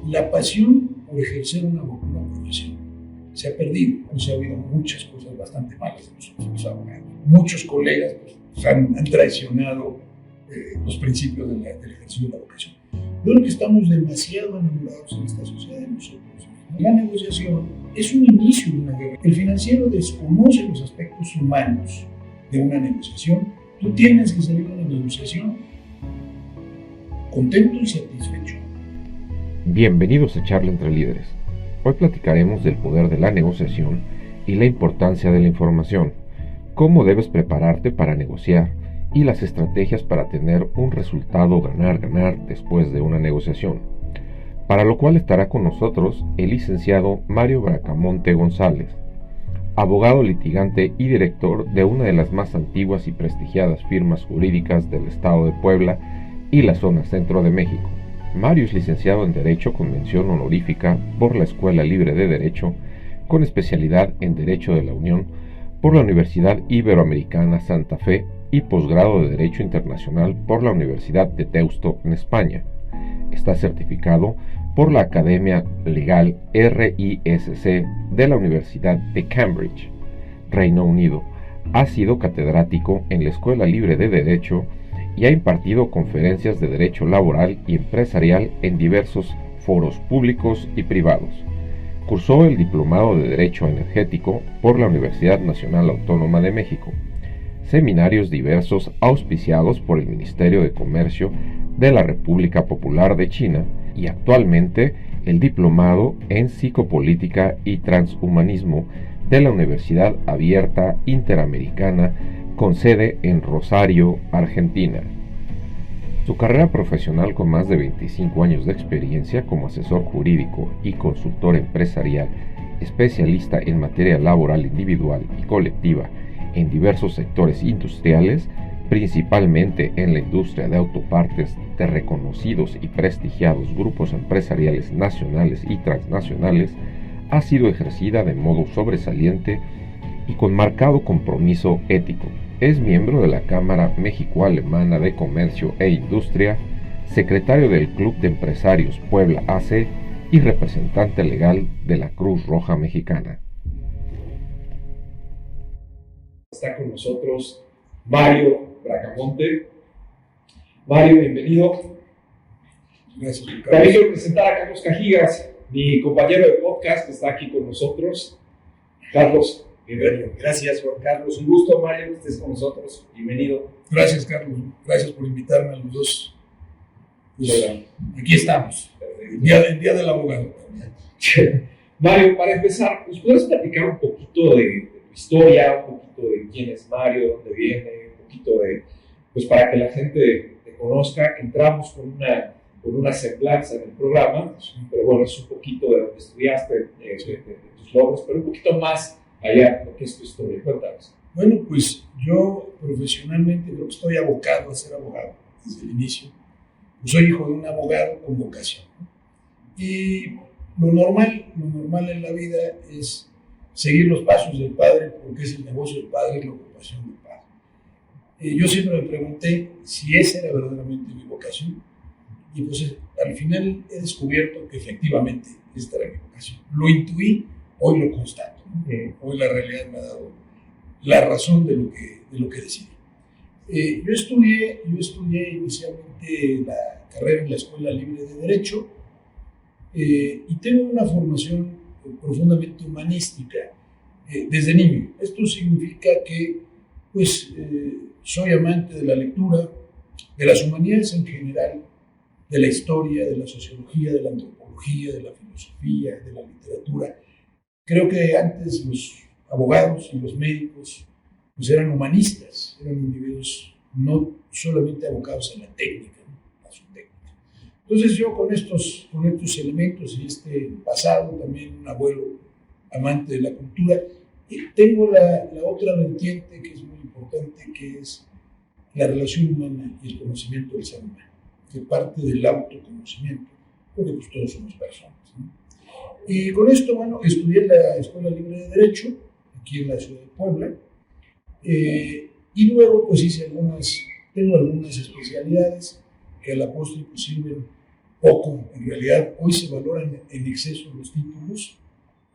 la pasión por ejercer una profesión se ha perdido. Pues ha habido muchas cosas bastante malas de nosotros abogados. Muchos colegas pues, han traicionado los principios del ejercicio de la vocación. Yo creo que estamos demasiado enamorados en esta sociedad de nosotros. La negociación es un inicio de una guerra. El financiero desconoce los aspectos humanos de una negociación. Tú tienes que salir de una negociación contento y satisfecho. Bienvenidos a Charla entre Líderes. Hoy platicaremos del poder de la negociación y la importancia de la información, cómo debes prepararte para negociar y las estrategias para tener un resultado ganar-ganar después de una negociación. Para lo cual estará con nosotros el licenciado Mario Bracamonte González, abogado litigante y director de una de las más antiguas y prestigiadas firmas jurídicas del estado de Puebla y la zona centro de México. Mario es licenciado en Derecho con mención honorífica por la Escuela Libre de Derecho, con especialidad en Derecho de la Unión por la Universidad Iberoamericana Santa Fe y posgrado de Derecho Internacional por la Universidad de Deusto en España. Está certificado por la Academia Legal RISC de la Universidad de Cambridge, Reino Unido. Ha sido catedrático en la Escuela Libre de Derecho y ha impartido conferencias de derecho laboral y empresarial en diversos foros públicos y privados. Cursó el Diplomado de Derecho Energético por la Universidad Nacional Autónoma de México, seminarios diversos auspiciados por el Ministerio de Comercio de la República Popular de China y actualmente el Diplomado en Psicopolítica y Transhumanismo de la Universidad Abierta Interamericana con sede en Rosario, Argentina. Su carrera profesional, con más de 25 años de experiencia como asesor jurídico y consultor empresarial, especialista en materia laboral individual y colectiva en diversos sectores industriales, principalmente en la industria de autopartes de reconocidos y prestigiados grupos empresariales nacionales y transnacionales, ha sido ejercida de modo sobresaliente y con marcado compromiso ético. Es miembro de la Cámara México-Alemana de Comercio e Industria, secretario del Club de Empresarios Puebla AC y representante legal de la Cruz Roja Mexicana. Está con nosotros Mario Bracamonte. Mario, bienvenido. Gracias, Ricardo. También quiero presentar a Carlos Cajigas, mi compañero de podcast, que está aquí con nosotros. Carlos, bienvenido. Gracias, Juan Carlos. Un gusto, Mario, que estés con nosotros. Bienvenido. Gracias, Carlos. Gracias por invitarme a los dos. Pues, aquí estamos. El día del abogado. Mario, para empezar, ¿nos puedes platicar un poquito de tu historia, un poquito de quién es Mario, dónde viene, un poquito de, pues para que la gente te conozca? Entramos con una semblanza en el programa, pero bueno, es un poquito de donde estudiaste, de tus logros, pero un poquito más allá, lo que es tu historia. Cuéntanos. Bueno, pues yo profesionalmente creo que estoy abocado a ser abogado desde el inicio. Pues soy hijo de un abogado con vocación, ¿no? Y lo normal en la vida es seguir los pasos del padre, porque es el negocio del padre y la ocupación del padre. Yo siempre me pregunté si esa era verdaderamente mi vocación, y pues al final he descubierto que efectivamente esta era mi vocación. Lo intuí, hoy lo constato, ¿no? Hoy la realidad me ha dado la razón de lo que decidí. Yo estudié inicialmente la carrera en la Escuela Libre de Derecho, y tengo una formación profundamente humanística desde niño. Esto significa que pues, soy amante de la lectura, de las humanidades en general, de la historia, de la sociología, de la antropología, de la filosofía, de la literatura. Creo que antes los abogados y los médicos pues eran humanistas, eran individuos no solamente abocados a la técnica, ¿no? A su técnica. Entonces yo con estos elementos y este pasado, también un abuelo amante de la cultura, tengo la otra vertiente que es muy importante, que es la relación humana y el conocimiento del ser humano, que parte del autoconocimiento, porque pues todos somos personas, ¿no? Y con esto, bueno, estudié en la Escuela Libre de Derecho, aquí en la ciudad de Puebla, y luego pues tengo algunas especialidades que a la postre pues sirven poco, en realidad hoy se valoran en exceso los títulos,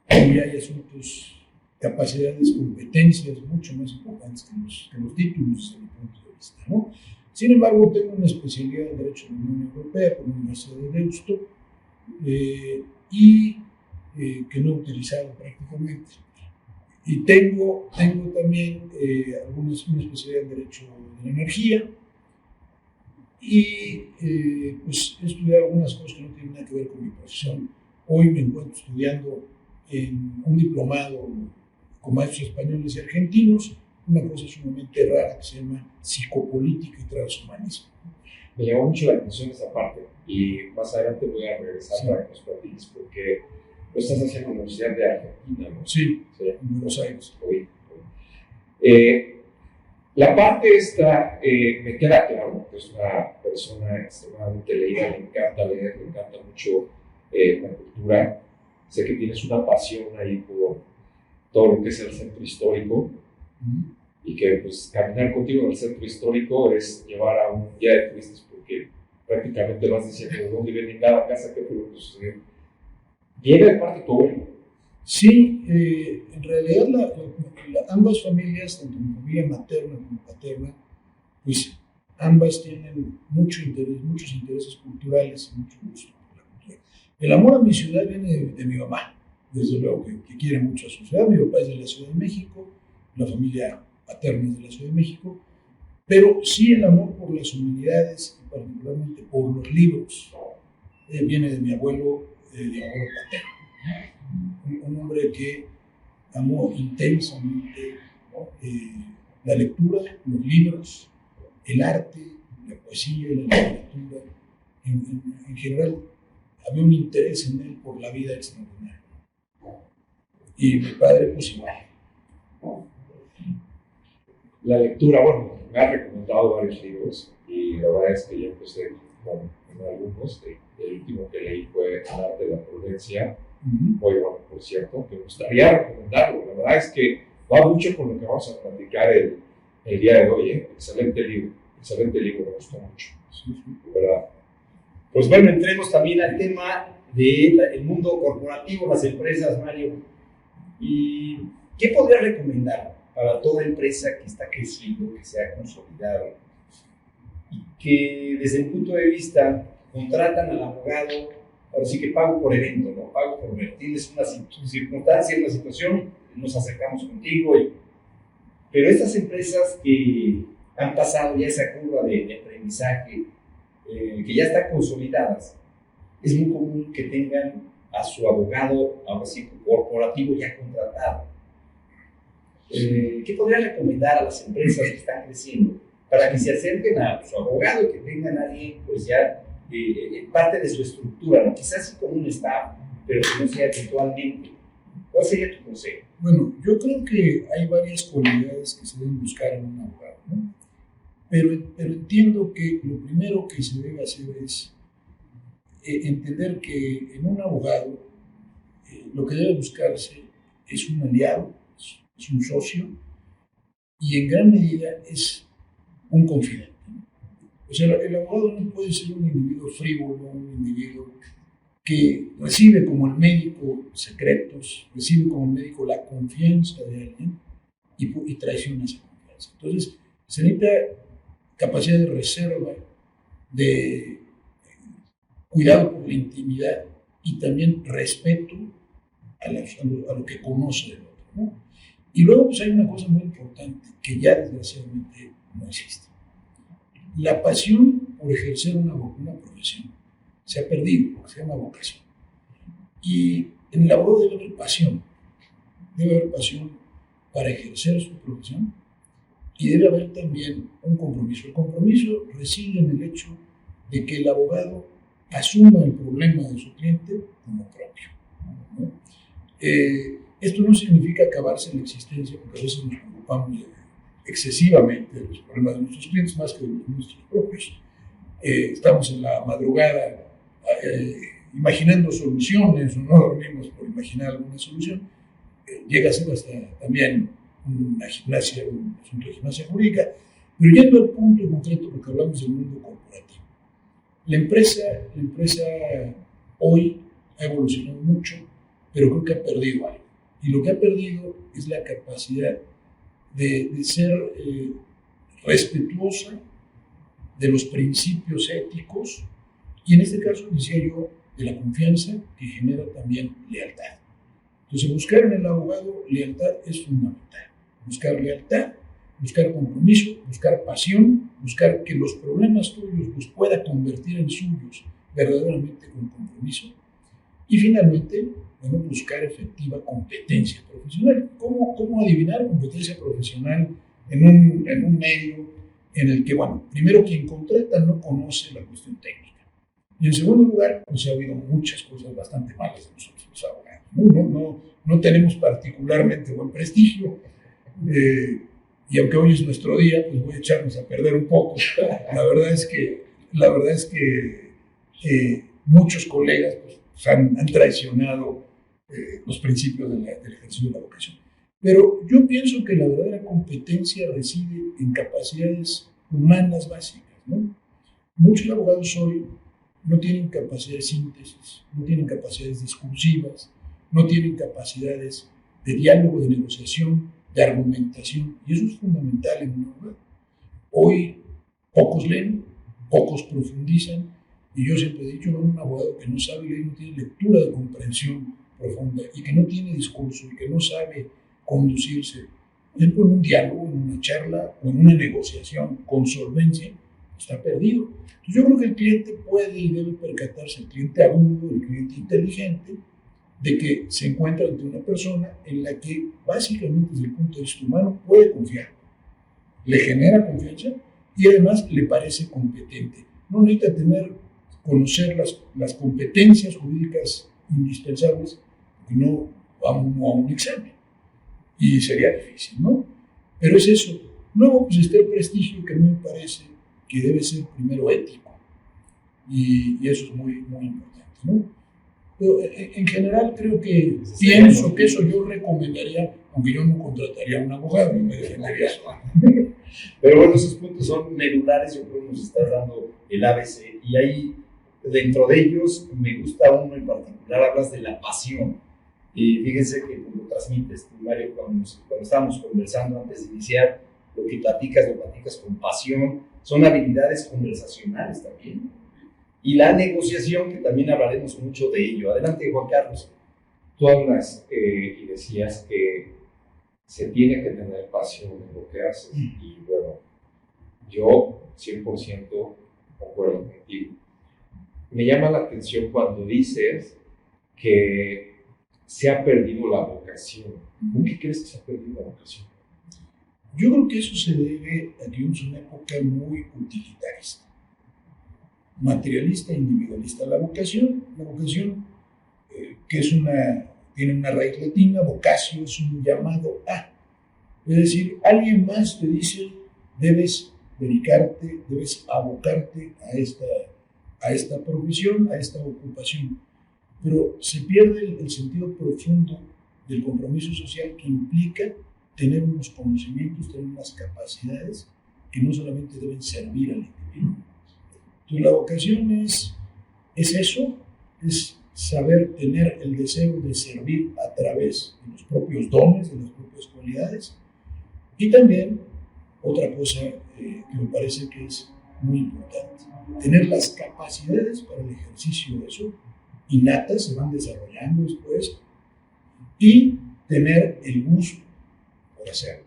hoy hay asuntos, capacidades, competencias mucho más importantes que los títulos desde mi punto de vista, ¿no? Sin embargo, tengo una especialidad en Derecho de la Unión Europea por la Universidad de Deusto que no he utilizado prácticamente. Y tengo también una especialidad en Derecho de la Energía y pues he estudiado algunas cosas que no tienen nada que ver con mi profesión. Hoy me encuentro estudiando en un diplomado con maestros españoles y argentinos, una cosa sumamente rara que se llama psicopolítica y transhumanismo. Me llamó mucho la atención esa parte y más adelante voy a regresar para que nos platiques porque lo estás haciendo en la Universidad de Argentina, ¿no? Sí, en Buenos Aires. La parte esta me queda claro que es una persona extremadamente leída, le encanta leer, le encanta mucho la cultura. Sé que tienes una pasión ahí por todo lo que es el centro histórico y que pues caminar contigo en el centro histórico es llevar a un guía de turistas porque prácticamente vas diciendo de dónde viene cada casa, qué fue lo que sucedió. ¿Viene de parte de tu abuelo? Sí, en realidad ambas familias, tanto mi familia materna como paterna, pues ambas tienen muchos intereses culturales y mucho gusto por la cultura. El amor a mi ciudad viene de mi mamá, desde luego que quiere mucho a su ciudad. Mi papá es de la Ciudad de México, la familia paterna es de la Ciudad de México, pero sí el amor por las humanidades y particularmente por los libros viene de mi abuelo paterno. Un hombre que amó intensamente, ¿no? La lectura, los libros, el arte, la poesía, la literatura. En general, había un interés en él por la vida extraordinaria. Y mi padre, pues igual. La lectura, bueno, me ha recomendado varios libros y la verdad es que yo empecé con algunos. El último que leí fue El arte de la prudencia. Muy bueno, por cierto, que me gustaría recomendarlo. La verdad es que va mucho con lo que vamos a platicar el día de hoy. Excelente libro, me gustó mucho. Sí. ¿Verdad? Pues bueno, entremos también al tema del mundo corporativo, las empresas, Mario. ¿Y qué podría recomendar para toda empresa que está creciendo, que se ha consolidado y que desde el punto de vista contratan al abogado? Ahora sí que pago por evento, ¿no? Pago por ver. Tienes una circunstancia, una situación, nos acercamos contigo. Pero estas empresas que han pasado ya esa curva de aprendizaje, que ya están consolidadas, es muy común que tengan a su abogado, ahora sí, corporativo ya contratado. ¿Qué podría recomendar a las empresas que están creciendo para que se acerquen a su abogado y que tengan a alguien, pues ya parte de su estructura, ¿no? Quizás sí como un staff, pero que no sea virtualmente? ¿Cuál sería tu consejo? Bueno, yo creo que hay varias cualidades que se deben buscar en un abogado, ¿no? Pero entiendo que lo primero que se debe hacer es entender que en un abogado lo que debe buscarse es un aliado, es un socio y en gran medida es un confidente. O sea, el abogado no puede ser un individuo frívolo, un individuo que recibe como el médico secretos, recibe como el médico la confianza de alguien y traiciona esa confianza. Entonces, se necesita capacidad de reserva, de cuidado por la intimidad y también respeto a lo que conoce del otro, ¿no? Y luego pues hay una cosa muy importante que ya desgraciadamente no existe. La pasión por ejercer una profesión se ha perdido, lo que se llama vocación. Y en el abogado debe haber pasión para ejercer su profesión y debe haber también un compromiso. El compromiso reside en el hecho de que el abogado asuma el problema de su cliente como propio, ¿no? Esto no significa acabarse la existencia, porque a veces nos preocupamos excesivamente de los problemas de nuestros clientes más que de los nuestros propios. Estamos en la madrugada imaginando soluciones, o no dormimos por imaginar alguna solución. Llega a ser hasta también un asunto de gimnasia jurídica, pero yendo al punto concreto, porque hablamos del mundo corporativo. La empresa hoy ha evolucionado mucho, pero creo que ha perdido algo. Y lo que ha perdido es la capacidad de ser respetuosa de los principios éticos y en este caso, decía yo, de la confianza que genera también lealtad. Entonces, buscar en el abogado lealtad es fundamental. Buscar lealtad, buscar compromiso, buscar pasión, buscar que los problemas tuyos los pueda convertir en suyos verdaderamente con compromiso. Y finalmente, bueno, buscar efectiva competencia profesional. ¿Cómo adivinar competencia profesional en un medio en el que, bueno, primero quien contrata no conoce la cuestión técnica? Y en segundo lugar, pues ha habido muchas cosas bastante malas de nosotros los abogados. No tenemos particularmente buen prestigio. Y aunque hoy es nuestro día, pues voy a echarnos a perder un poco. La verdad es que muchos colegas pues, han traicionado los principios del ejercicio de la vocación. Pero yo pienso que la verdadera competencia reside en capacidades humanas básicas, ¿no? Muchos abogados hoy no tienen capacidad de síntesis, no tienen capacidades discursivas, no tienen capacidades de diálogo, de negociación, de argumentación, y eso es fundamental en un abogado. Hoy pocos leen, pocos profundizan, y yo siempre he dicho, no, un abogado que no sabe leer, no tiene lectura de comprensión profunda, y que no tiene discurso, y que no sabe conducirse, por ejemplo, en un diálogo, en una charla o en una negociación con solvencia, está perdido. Entonces yo creo que el cliente puede y debe percatarse, el cliente agudo, el cliente inteligente, de que se encuentra ante una persona en la que básicamente desde el punto de vista humano puede confiar, le genera confianza y además le parece competente. No necesita conocer las competencias jurídicas indispensables, porque no va a un examen y sería difícil, ¿no? Pero es eso. Luego pues está el prestigio que a mí me parece que debe ser primero ético y eso es muy, muy importante, ¿no? Pero en general creo que pienso que eso yo recomendaría, aunque yo no contrataría a un abogado, yo me defendería. Pero bueno, esos puntos son medulares, yo creo que nos estás dando el ABC y ahí dentro de ellos me gusta uno en particular, hablas de la pasión. Y fíjense que lo transmites tú, Mario, cuando estábamos conversando antes de iniciar, lo platicas con pasión, son habilidades conversacionales también. Y la negociación, que también hablaremos mucho de ello. Adelante, Juan Carlos. Tú hablas y decías que se tiene que tener pasión en lo que haces. Y bueno, yo 100% concuerdo contigo. Me llama la atención cuando dices que se ha perdido la vocación. ¿Por qué crees que se ha perdido la vocación? Yo creo que eso se debe a que es una época muy utilitarista, materialista e individualista. La vocación que tiene una raíz latina, vocatio es un llamado a. Es decir, alguien más te dice, debes dedicarte, debes abocarte a esta profesión, a esta ocupación. Pero se pierde el sentido profundo del compromiso social que implica tener unos conocimientos, tener unas capacidades que no solamente deben servir al individuo. Entonces la vocación es eso, es saber tener el deseo de servir a través de los propios dones, de las propias cualidades. Y también otra cosa que me parece que es muy importante, tener las capacidades para el ejercicio de eso, innatas, se van desarrollando después, y tener el gusto por hacerlo.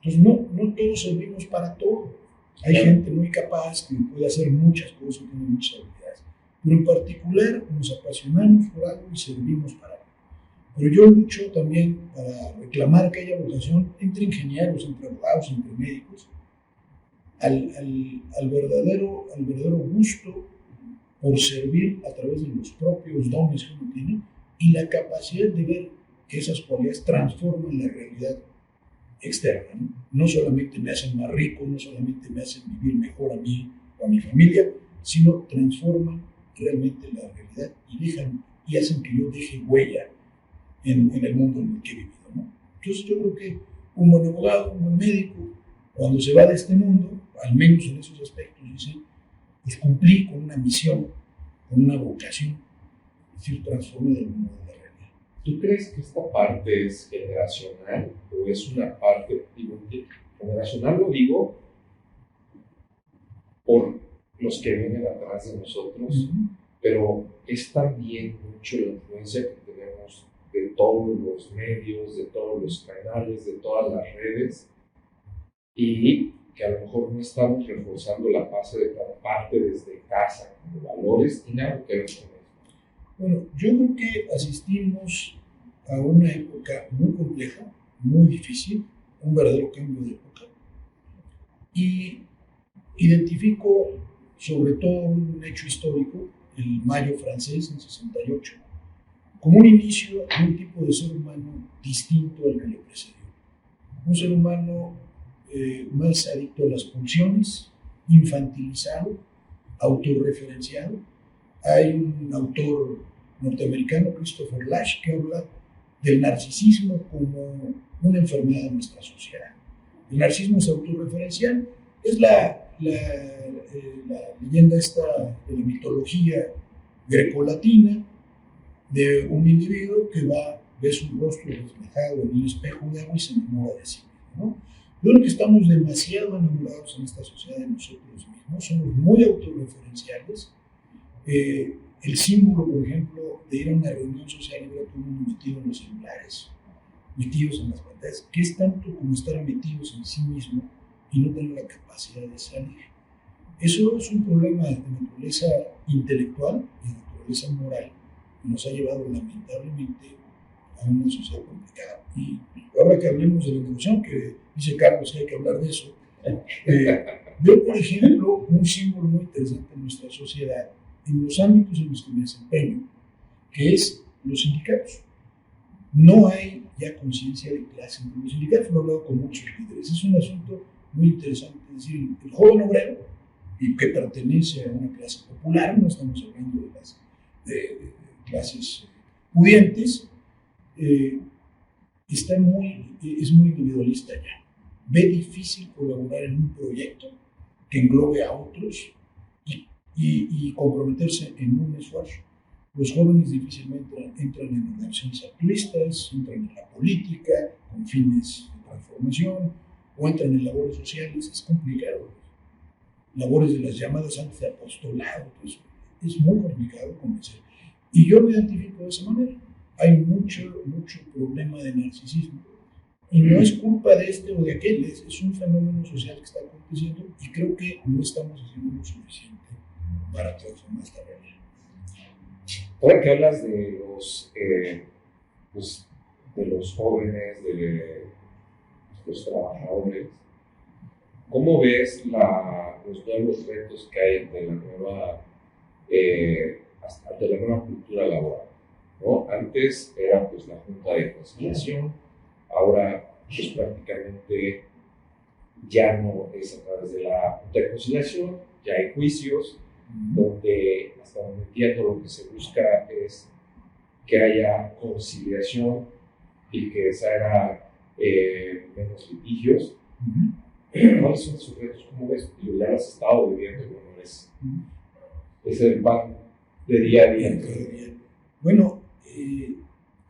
Entonces no todos servimos para todo. Hay gente muy capaz que puede hacer muchas cosas, tiene muchas habilidades, pero en particular nos apasionamos por algo y servimos para algo. Pero yo lucho también para reclamar que haya vocación entre ingenieros, entre abogados, entre médicos, al verdadero gusto por servir a través de los propios dones que uno tiene y la capacidad de ver que esas cualidades transforman la realidad externa. No solamente me hacen más rico, no solamente me hacen vivir mejor a mí o a mi familia, sino transforman realmente la realidad y hacen que yo deje huella en el mundo en el que he vivido, ¿no? Entonces yo creo que un buen abogado, un buen médico, cuando se va de este mundo, al menos en esos aspectos, dice, pues cumplí con una misión, con una vocación, es decir, transformar el mundo de la realidad. ¿Tú crees que esta parte es generacional o es una parte, digo, generacional lo digo por los que vienen atrás de nosotros, pero es también mucho la influencia que tenemos de todos los medios, de todos los canales, de todas las redes, y que a lo mejor no estamos reforzando la base de cada parte desde casa, como valores, y nada que ver con eso? Bueno, yo creo que asistimos a una época muy compleja, muy difícil, un verdadero cambio de época, y identifico sobre todo un hecho histórico, el Mayo francés en 68, como un inicio de un tipo de ser humano distinto al que le precedió. Un ser humano más adicto a las pulsiones, infantilizado, autorreferenciado. Hay un autor norteamericano, Christopher Lasch, que habla del narcisismo como una enfermedad de nuestra sociedad. El narcisismo es autorreferencial, es la leyenda esta de la mitología grecolatina de un individuo que ve su rostro reflejado en un espejo de agua y se enamora de sí mismo, ¿no? Yo creo que estamos demasiado enamorados en esta sociedad de nosotros mismos, somos muy autorreferenciales. El símbolo, por ejemplo, de ir a una reunión social y ver a todo el mundo metido en los celulares, metidos en las pantallas, que es tanto como estar metidos en sí mismo y no tener la capacidad de salir. Eso es un problema de naturaleza intelectual y de naturaleza moral que nos ha llevado lamentablemente a una sociedad complicada. Y ahora que hablemos de la negociación, que dice Carlos que hay que hablar de eso, veo, por ejemplo, un símbolo muy interesante en nuestra sociedad, en los ámbitos en los que me desempeño, que es los sindicatos. No hay ya conciencia de clase entre los sindicatos, lo he hablado con muchos líderes. Es un asunto muy interesante, es decir, el joven obrero, y que pertenece a una clase popular, no estamos hablando de las clases pudientes, es muy individualista ya. Ve difícil colaborar en un proyecto que englobe a otros y comprometerse en un esfuerzo. Los jóvenes difícilmente entran en organizaciones altruistas, entran en la política con fines de transformación o entran en labores sociales. Es complicado. Labores de las llamadas antes de apostolado, pues, es muy complicado convencer. Y yo lo identifico de esa manera. Hay mucho problema de narcisismo. Y no es culpa de este o de aquel, es un fenómeno social que está aconteciendo y creo que no estamos haciendo lo suficiente para transformar esta realidad. Ahora que hablas de los jóvenes, de los trabajadores, ¿cómo ves los nuevos retos que hay ante la nueva cultura laboral? ¿No? Antes era pues la Junta de Conciliación, ahora pues prácticamente ya no es a través de la Junta de Conciliación, ya hay juicios donde hasta donde entiendo lo que se busca es que haya conciliación y que se haga menos litigios. ¿Cuáles son sus retos? ¿Cómo ves? Ya lo has estado viviendo, bueno, es el pan de día a día. Bueno,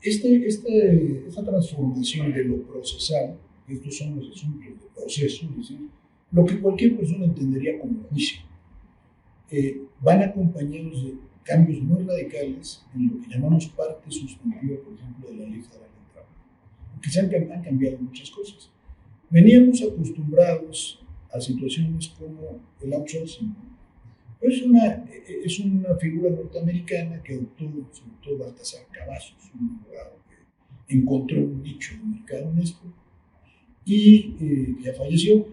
esta transformación de lo procesal, estos son los asuntos de proceso, es decir, lo que cualquier persona entendería como juicio, van acompañados de cambios muy radicales en lo que llamamos parte sustantiva, por ejemplo, de la Ley Federal del Trabajo, porque han cambiado muchas cosas. Veníamos acostumbrados a situaciones como el outsourcing. Es una figura norteamericana que adoptó sobre todo Baltasar Cavazos, un abogado que encontró un nicho de mercado en esto y que ya falleció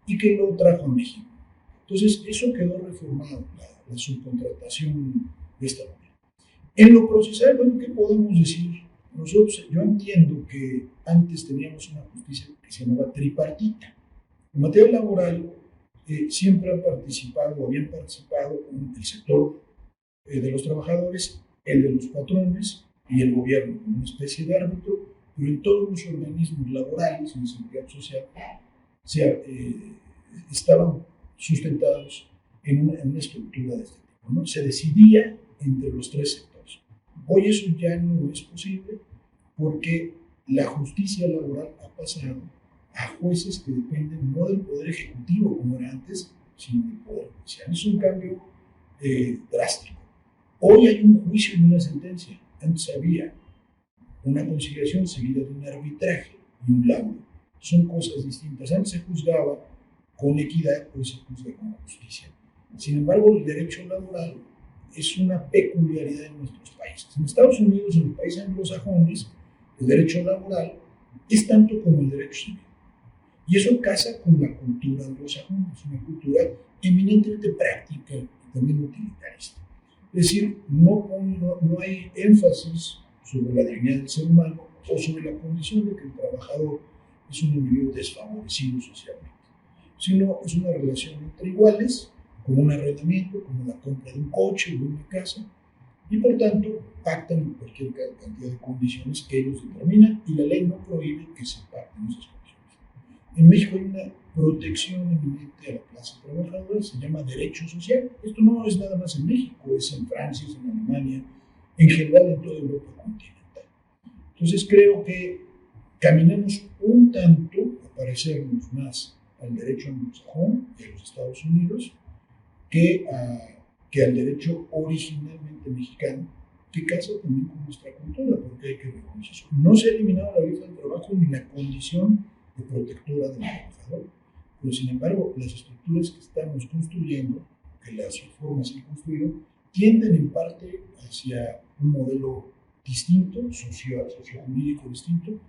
y que lo trajo a México. Entonces, eso quedó reformado, la subcontratación de esta manera. En lo procesal, bueno, ¿qué podemos decir? Yo entiendo que antes teníamos una justicia que se llamaba tripartita. En materia laboral, siempre habían participado el sector de los trabajadores, el de los patrones y el gobierno, como una especie de árbitro, pero en todos los organismos laborales, en seguridad social, estaban sustentados en una estructura de este tipo, ¿no? Se decidía entre los tres sectores. Hoy eso ya no es posible porque la justicia laboral ha pasado a jueces que dependen no del Poder Ejecutivo como era antes, sino del Poder Judicial. Es un cambio drástico. Hoy hay un juicio y una sentencia. Antes había una conciliación seguida de un arbitraje y un laudo. Son cosas distintas. Antes se juzgaba con equidad, hoy se juzga con justicia. Sin embargo, el derecho laboral es una peculiaridad en nuestros países. En Estados Unidos, en los países anglosajones, el derecho laboral es tanto como el derecho civil. Y eso casa con la cultura anglosajona, es una cultura eminentemente práctica y también utilitarista. Es decir, no hay énfasis sobre la dignidad del ser humano o sobre la condición de que el trabajador es un individuo desfavorecido socialmente, sino es una relación entre iguales, como un arrendamiento, como la compra de un coche o de una casa, y por tanto pactan cualquier cantidad de condiciones que ellos determinan y la ley no prohíbe que se pacten esas condiciones. En México hay una protección eminente a la clase trabajadora, se llama derecho social. Esto no es nada más en México, es en Francia, es en Alemania, en general en toda Europa continental. Entonces creo que caminamos un tanto a parecernos más al derecho anglosajón y a los Estados Unidos que al derecho originalmente mexicano, que casa también con nuestra cultura, porque hay que reconocer eso. No se ha eliminado la ley del trabajo ni la condición de protectora del trabajador, pero sin embargo las estructuras que estamos construyendo, que las reformas que he construido, tienden en parte hacia un modelo distinto, sociojurídico distinto,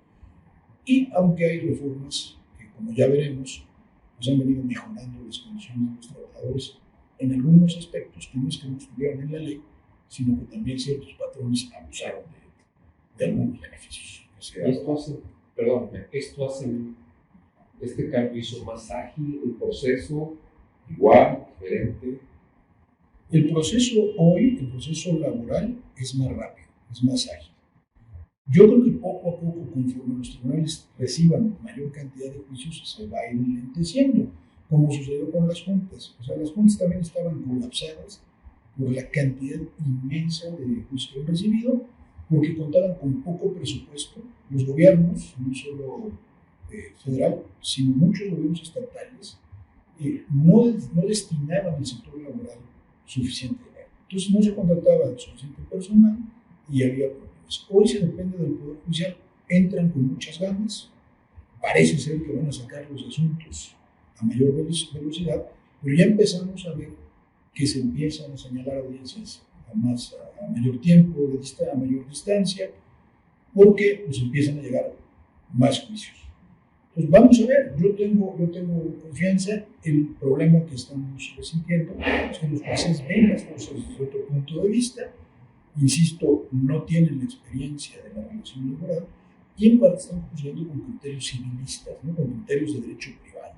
y aunque hay reformas que, como ya veremos, pues han venido mejorando las condiciones de los trabajadores en algunos aspectos que no es que no estuvieran en la ley, sino que también ciertos patrones abusaron de algunos beneficios. Este cambio hizo más ágil el proceso, igual, diferente. El proceso laboral es más rápido, es más ágil. Yo creo que poco a poco, conforme los tribunales reciban mayor cantidad de juicios, se va a ir enlenteciendo, como sucedió con las juntas. O sea, las juntas también estaban colapsadas por la cantidad inmensa de juicios que han recibido, porque contaban con poco presupuesto. Los gobiernos, no solo federal, sino muchos gobiernos estatales, no destinaban al sector laboral suficiente dinero. Entonces no se contrataba suficiente personal y había problemas. Hoy se depende del Poder Judicial, entran con muchas ganas, parece ser que van a sacar los asuntos a mayor velocidad, pero ya empezamos a ver que se empiezan a señalar audiencias a mayor tiempo, a mayor distancia, porque pues empiezan a llegar más juicios. Pues vamos a ver, yo tengo confianza. El problema que estamos sintiendo es que los jueces ven las cosas desde otro punto de vista, insisto, no tienen la experiencia de la relación laboral y en parte están juzgando con criterios civilistas, ¿no? Con criterios de derecho privado.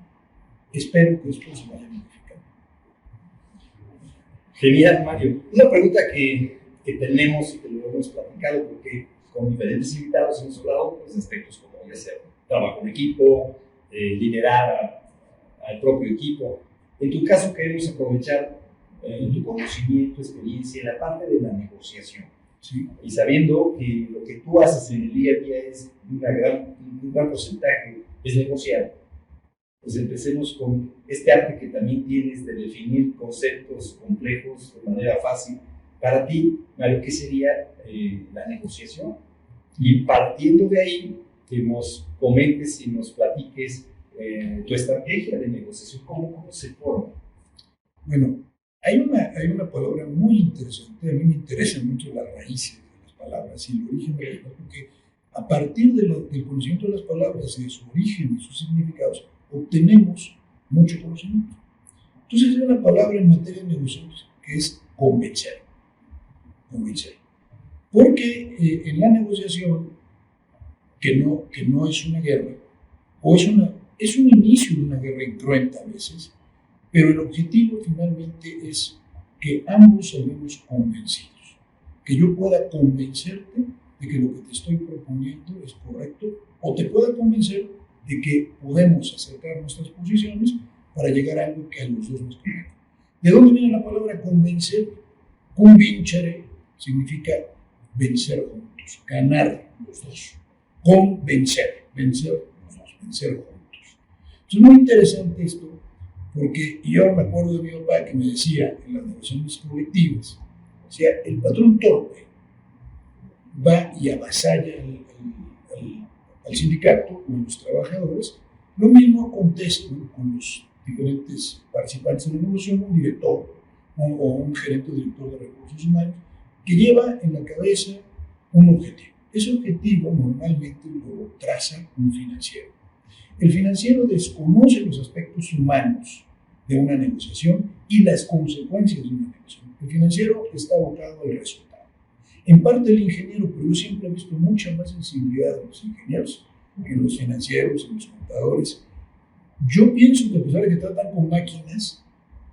Espero que esto se vaya modificando. Genial, Mario. Una pregunta que tenemos y que lo hemos platicado, porque con diferentes invitados hemos hablado pues, de aspectos como ya sea trabajo en equipo, liderar al propio equipo. En tu caso queremos aprovechar tu conocimiento, experiencia en la parte de la negociación. Sí. Y sabiendo que lo que tú haces en el día a día es un gran porcentaje es negociar, pues empecemos con este arte que también tienes de definir conceptos complejos de manera fácil. Para ti, Mario, ¿qué sería la negociación? Y partiendo de ahí, que nos comentes y nos platiques tu estrategia de negociación, cómo se forma. Bueno, hay una palabra muy interesante, a mí me interesan mucho las raíces de las palabras y el origen de las palabras, porque a partir del conocimiento de las palabras y de su origen y sus significados, obtenemos mucho conocimiento. Entonces hay una palabra en materia de negociaciones que es convencer. Porque en la negociación, que no es una guerra, o es un inicio de una guerra incruenta a veces, pero el objetivo finalmente es que ambos salgamos convencidos, que yo pueda convencerte de que lo que te estoy proponiendo es correcto, o te pueda convencer de que podemos acercar nuestras posiciones para llegar a algo que a los dos nos convenga. ¿De dónde viene la palabra convencer? Convincere significa vencer juntos, ganar los dos. Convencer, vencer los dos, vencer juntos. Es muy interesante esto, porque yo me acuerdo de mi papá que me decía en las negociaciones colectivas, decía, el patrón torpe va y avasalla al sindicato o a los trabajadores. Lo mismo acontece con los diferentes participantes en la negociación, un director o un gerente o director de recursos humanos, que lleva en la cabeza un objetivo. Ese objetivo normalmente lo traza un financiero. El financiero desconoce los aspectos humanos de una negociación y las consecuencias de una negociación. El financiero está abocado al resultado. En parte el ingeniero, pero yo siempre he visto mucha más sensibilidad de los ingenieros que los financieros y los contadores. Yo pienso que a pesar de que tratan con máquinas,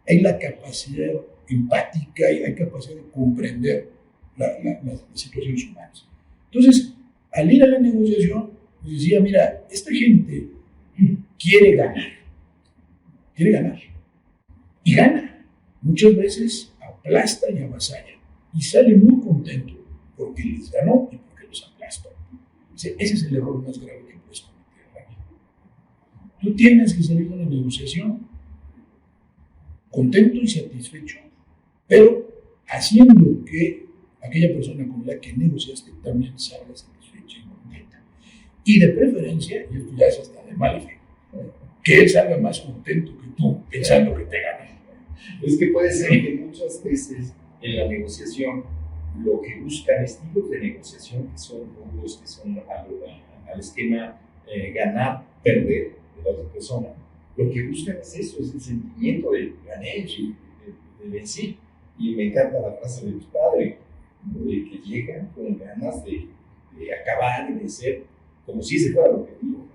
hay la capacidad empática y hay capacidad de comprender las situaciones humanas. Entonces, al ir a la negociación, me decía, mira, esta gente quiere ganar, y gana. Muchas veces aplasta y avasalla, y sale muy contento porque les ganó y porque los aplastó. Ese es el error más grave que puedes cometer. Tú tienes que salir de una negociación contento y satisfecho, pero haciendo que aquella persona con la que negociaste también salga satisfecha y contenta. Y de preferencia, y esto ya es hasta de mala fe, que él salga más contento que tú, pensando que te gana. Es que puede ser que muchas veces en la negociación lo que buscan estilos de negociación que son rudos, que son al esquema ganar, perder de la otra persona. Lo que buscan es eso, es el sentimiento de gané, de vencí. Y me encanta la frase de mi padre, de que llegan con ganas de acabar y vencer, como si ese fuera el objetivo.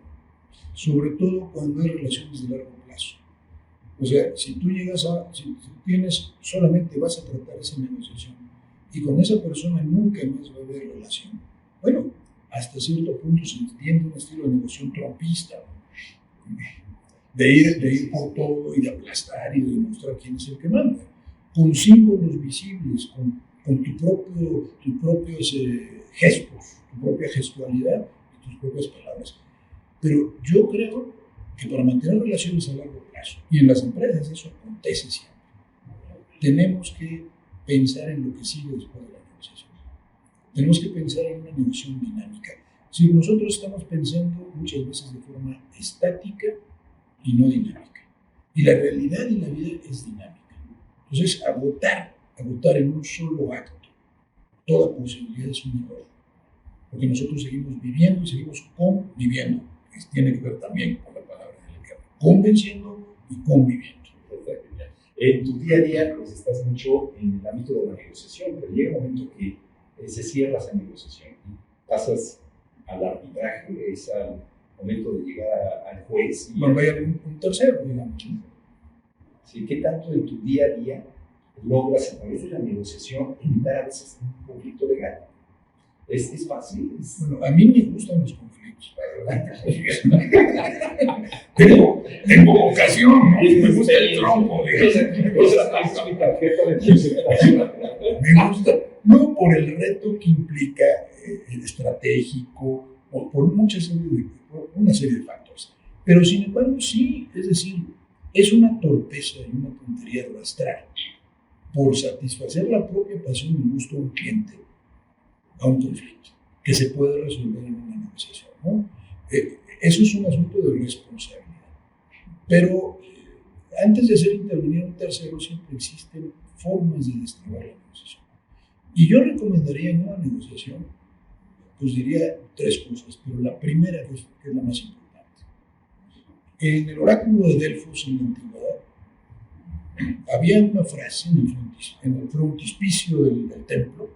Sobre todo cuando hay relaciones de largo plazo. O sea, si tú si tienes, solamente vas a tratar esa negociación y con esa persona nunca más va a haber relación. Bueno, hasta cierto punto se entiende un estilo de negociación trumpista, de ir por todo y de aplastar y de demostrar quién es el que manda, con símbolos visibles, con tus propios gestos, tu propia gestualidad y tus propias palabras. Pero yo creo que para mantener relaciones a largo plazo, y en las empresas eso acontece siempre, tenemos que pensar en lo que sigue después de la negociación. Tenemos que pensar en una negociación dinámica. Si nosotros estamos pensando muchas veces de forma estática y no dinámica. Y la realidad y la vida es dinámica. Entonces, agotar en un solo acto toda posibilidad es un error. Porque nosotros seguimos viviendo y seguimos conviviendo, que tiene que ver también con la palabra de la guerra. Convenciendo y conviviendo. En tu día a día, pues estás mucho en el ámbito de la negociación, pero llega un momento que se cierra esa negociación y pasas al arbitraje, es al momento de llegar al juez. Cuando hay un tercero, digamos. Sí, ¿qué tanto en tu día a día logras a través de la negociación evitar a veces un conflicto legal? ¿Es fácil? Bueno, a mí me gustan los conflictos, la verdad. tengo vocación, ¿no? Me gusta el trompo. Esa es mi tarjeta de presentación. Me gusta, no por el reto que implica el estratégico, o por una serie de factores. Pero sin embargo, sí, es decir, es una torpeza y una tontería arrastrar por satisfacer la propia pasión y gusto de un cliente a un conflicto que se puede resolver en una negociación, ¿no? Eso es un asunto de responsabilidad. Pero antes de hacer intervenir a un tercero, siempre existen formas de destrabar la negociación. Y yo recomendaría en una negociación, pues diría tres cosas, pero la primera que es la más importante. En el oráculo de Delfos en la antigüedad había una frase en el frontispicio del templo,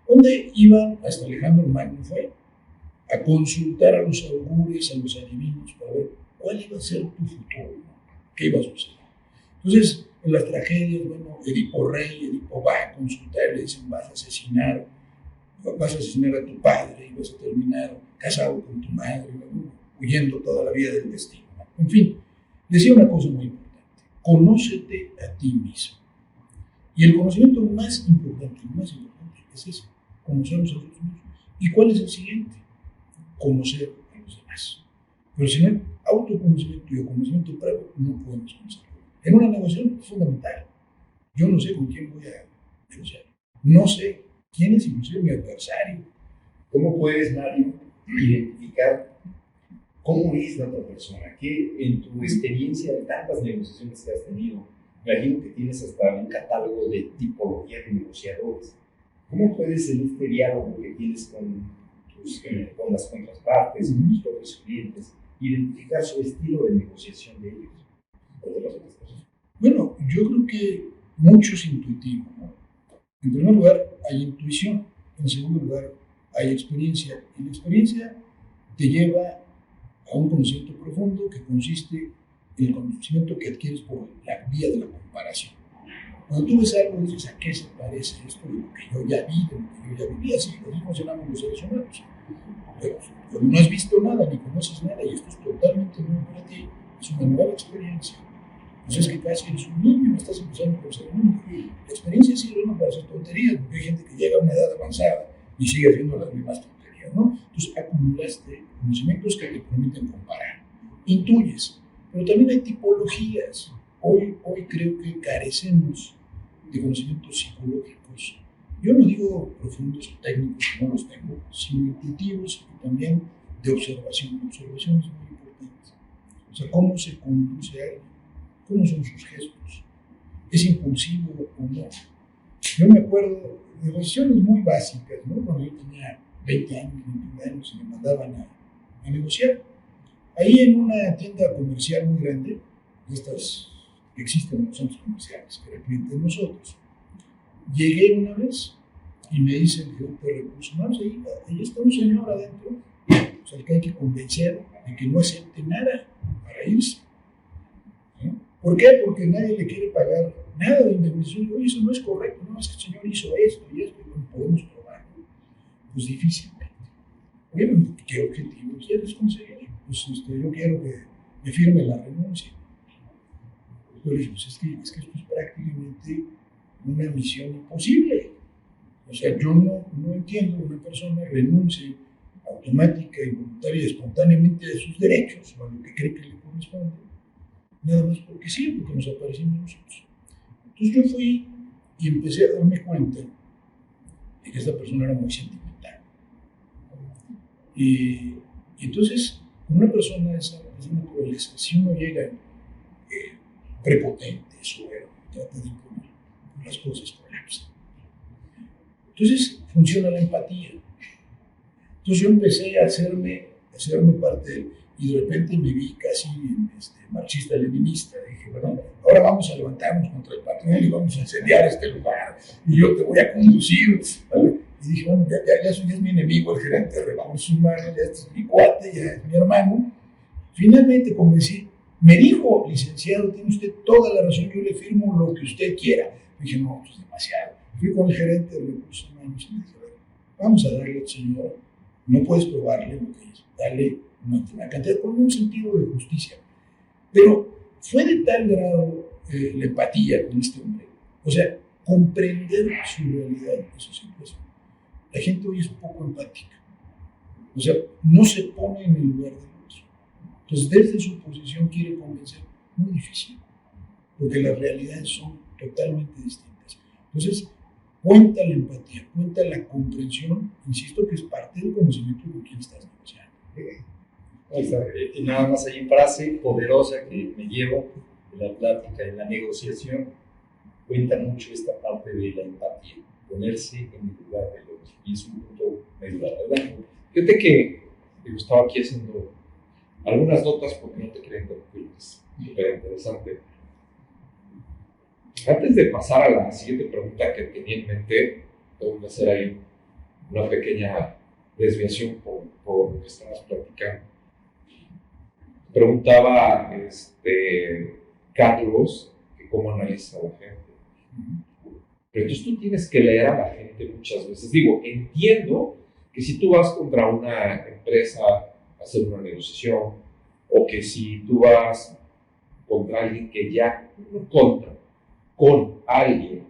donde iban, hasta Alejandro Magno fue, a consultar a los augures, a los adivinos, para ver cuál iba a ser tu futuro, qué iba a suceder. Entonces, en las tragedias, bueno, Edipo rey, Edipo va a consultar, le dicen, vas a asesinar a tu padre y vas a terminar casado con tu madre, ¿no? Huyendo toda la vida del destino. En fin, decía una cosa muy importante: conócete a ti mismo. Y el conocimiento más importante es ese, conocernos a nosotros mismos. ¿Y cuál es el siguiente? Conocer a los demás. Pero si no hay autoconocimiento y conocimiento previo, no podemos conocerlo. En una negociación es fundamental. Yo no sé con quién voy a negociar. No sé quién es inclusive mi adversario. ¿Cómo puedes, Mario, identificar cómo es la otra persona? Que en tu experiencia de tantas negociaciones que has tenido, imagino que tienes hasta un catálogo de tipología de negociadores. ¿Cómo puedes en este diálogo que tienes con las contrapartes, con tus propios clientes, identificar su estilo de negociación de ellos o de las otras personas? Bueno, yo creo que mucho es intuitivo, ¿no? En primer lugar, hay intuición. En segundo lugar, hay experiencia. Y la experiencia te lleva a un conocimiento profundo que consiste en el conocimiento que adquieres por la vía de la comparación. Cuando tú ves algo, dices, ¿a qué se parece esto de lo que yo ya vi, de lo que yo ya viví? Así funcionamos los seres humanos. Pero cuando no has visto nada, ni conoces nada, y esto es totalmente nuevo para ti, es una nueva experiencia. Entonces, que casi eres un niño, estás empezando a conocer el mundo. La experiencia sirve no para hacer tonterías, porque hay gente que llega a una edad avanzada y sigue haciendo las mismas tonterías, ¿no? Entonces, acumulaste conocimientos que te permiten comparar. Intuyes, pero también hay tipologías. Hoy creo que carecemos de conocimientos psicológicos. Yo no digo profundos o técnicos, que no los tengo, sino intuitivos y también de observación. La observación es muy importante. O sea, cómo se conduce a alguien, cómo son sus gestos, es impulsivo o no. Yo me acuerdo de negociaciones muy básicas, ¿no? Cuando yo tenía 20 años, 21 años y me mandaban a negociar. Ahí en una tienda comercial muy grande, estas que existen en los centros comerciales, que era cliente de nosotros, llegué una vez y me dice el gerente de recursos humanos, ahí está un señor adentro, o sea, el que hay que convencer de que no acepte nada para irse. ¿No? ¿Por qué? Porque nadie le quiere pagar nada de indemnización. Oye, eso no es correcto, no, es que el señor hizo esto y esto, y no podemos probarlo. Pues difícilmente. Oye, ¿qué objetivo quieres conseguir? Pues yo quiero que me firme la renuncia. Pero pues es que esto es prácticamente una misión imposible. O sea, yo no entiendo que una persona renuncie automática, involuntaria y espontáneamente de sus derechos o a lo que cree que le corresponde, nada más porque sí, porque nos aparecimos nosotros. Entonces yo fui y empecé a darme cuenta de que esta persona era muy sentimental. Y entonces, con una persona de esa naturaleza, si uno llega prepotente, soberbio, trata de imponer, las cosas colapsan. Entonces funciona la empatía. Entonces yo empecé a hacerme parte de él, y de repente me vi casi marxista-leninista. Dije, bueno, ahora vamos a levantarnos contra el patrón y vamos a incendiar este lugar y yo te voy a conducir, ¿vale? Y dije, bueno, ya es mi enemigo, el gerente de recursos humanos, ya este es mi cuate, ya es mi hermano. Finalmente convencí. Me dijo, licenciado, tiene usted toda la razón, yo le firmo lo que usted quiera. Dije, no, pues demasiado. Fui con el gerente de recursos humanos y le dije, vamos a darle al señor, no puedes probarle lo que hizo, darle una cantidad con un sentido de justicia. Pero fue de tal grado la empatía con este hombre, o sea, comprender su realidad y su situación. La gente hoy es poco empática, o sea, no se pone en el lugar del otro. Entonces, desde su posición quiere convencer, muy difícil, porque las realidades son totalmente distintas. Entonces, cuenta la empatía, cuenta la comprensión, insisto que es parte del conocimiento con quien estás negociando. Y nada más hay una frase poderosa que me llevo de la plática, en la negociación, cuenta mucho esta parte de la empatía, ponerse en el lugar del otro, y es un punto medular, ¿verdad? Fíjate que estaba aquí haciendo algunas notas porque no te quería interrumpir, es súper interesante. Antes de pasar a la siguiente pregunta que tenía en mente, tengo que hacer ahí una pequeña desviación por lo que estabas platicando. Preguntaba Carlos que cómo analiza a la gente. Pero entonces tú tienes que leer a la gente muchas veces. Digo, entiendo que si tú vas contra una empresa a hacer una negociación, o que si tú vas contra alguien que ya, no contra, con alguien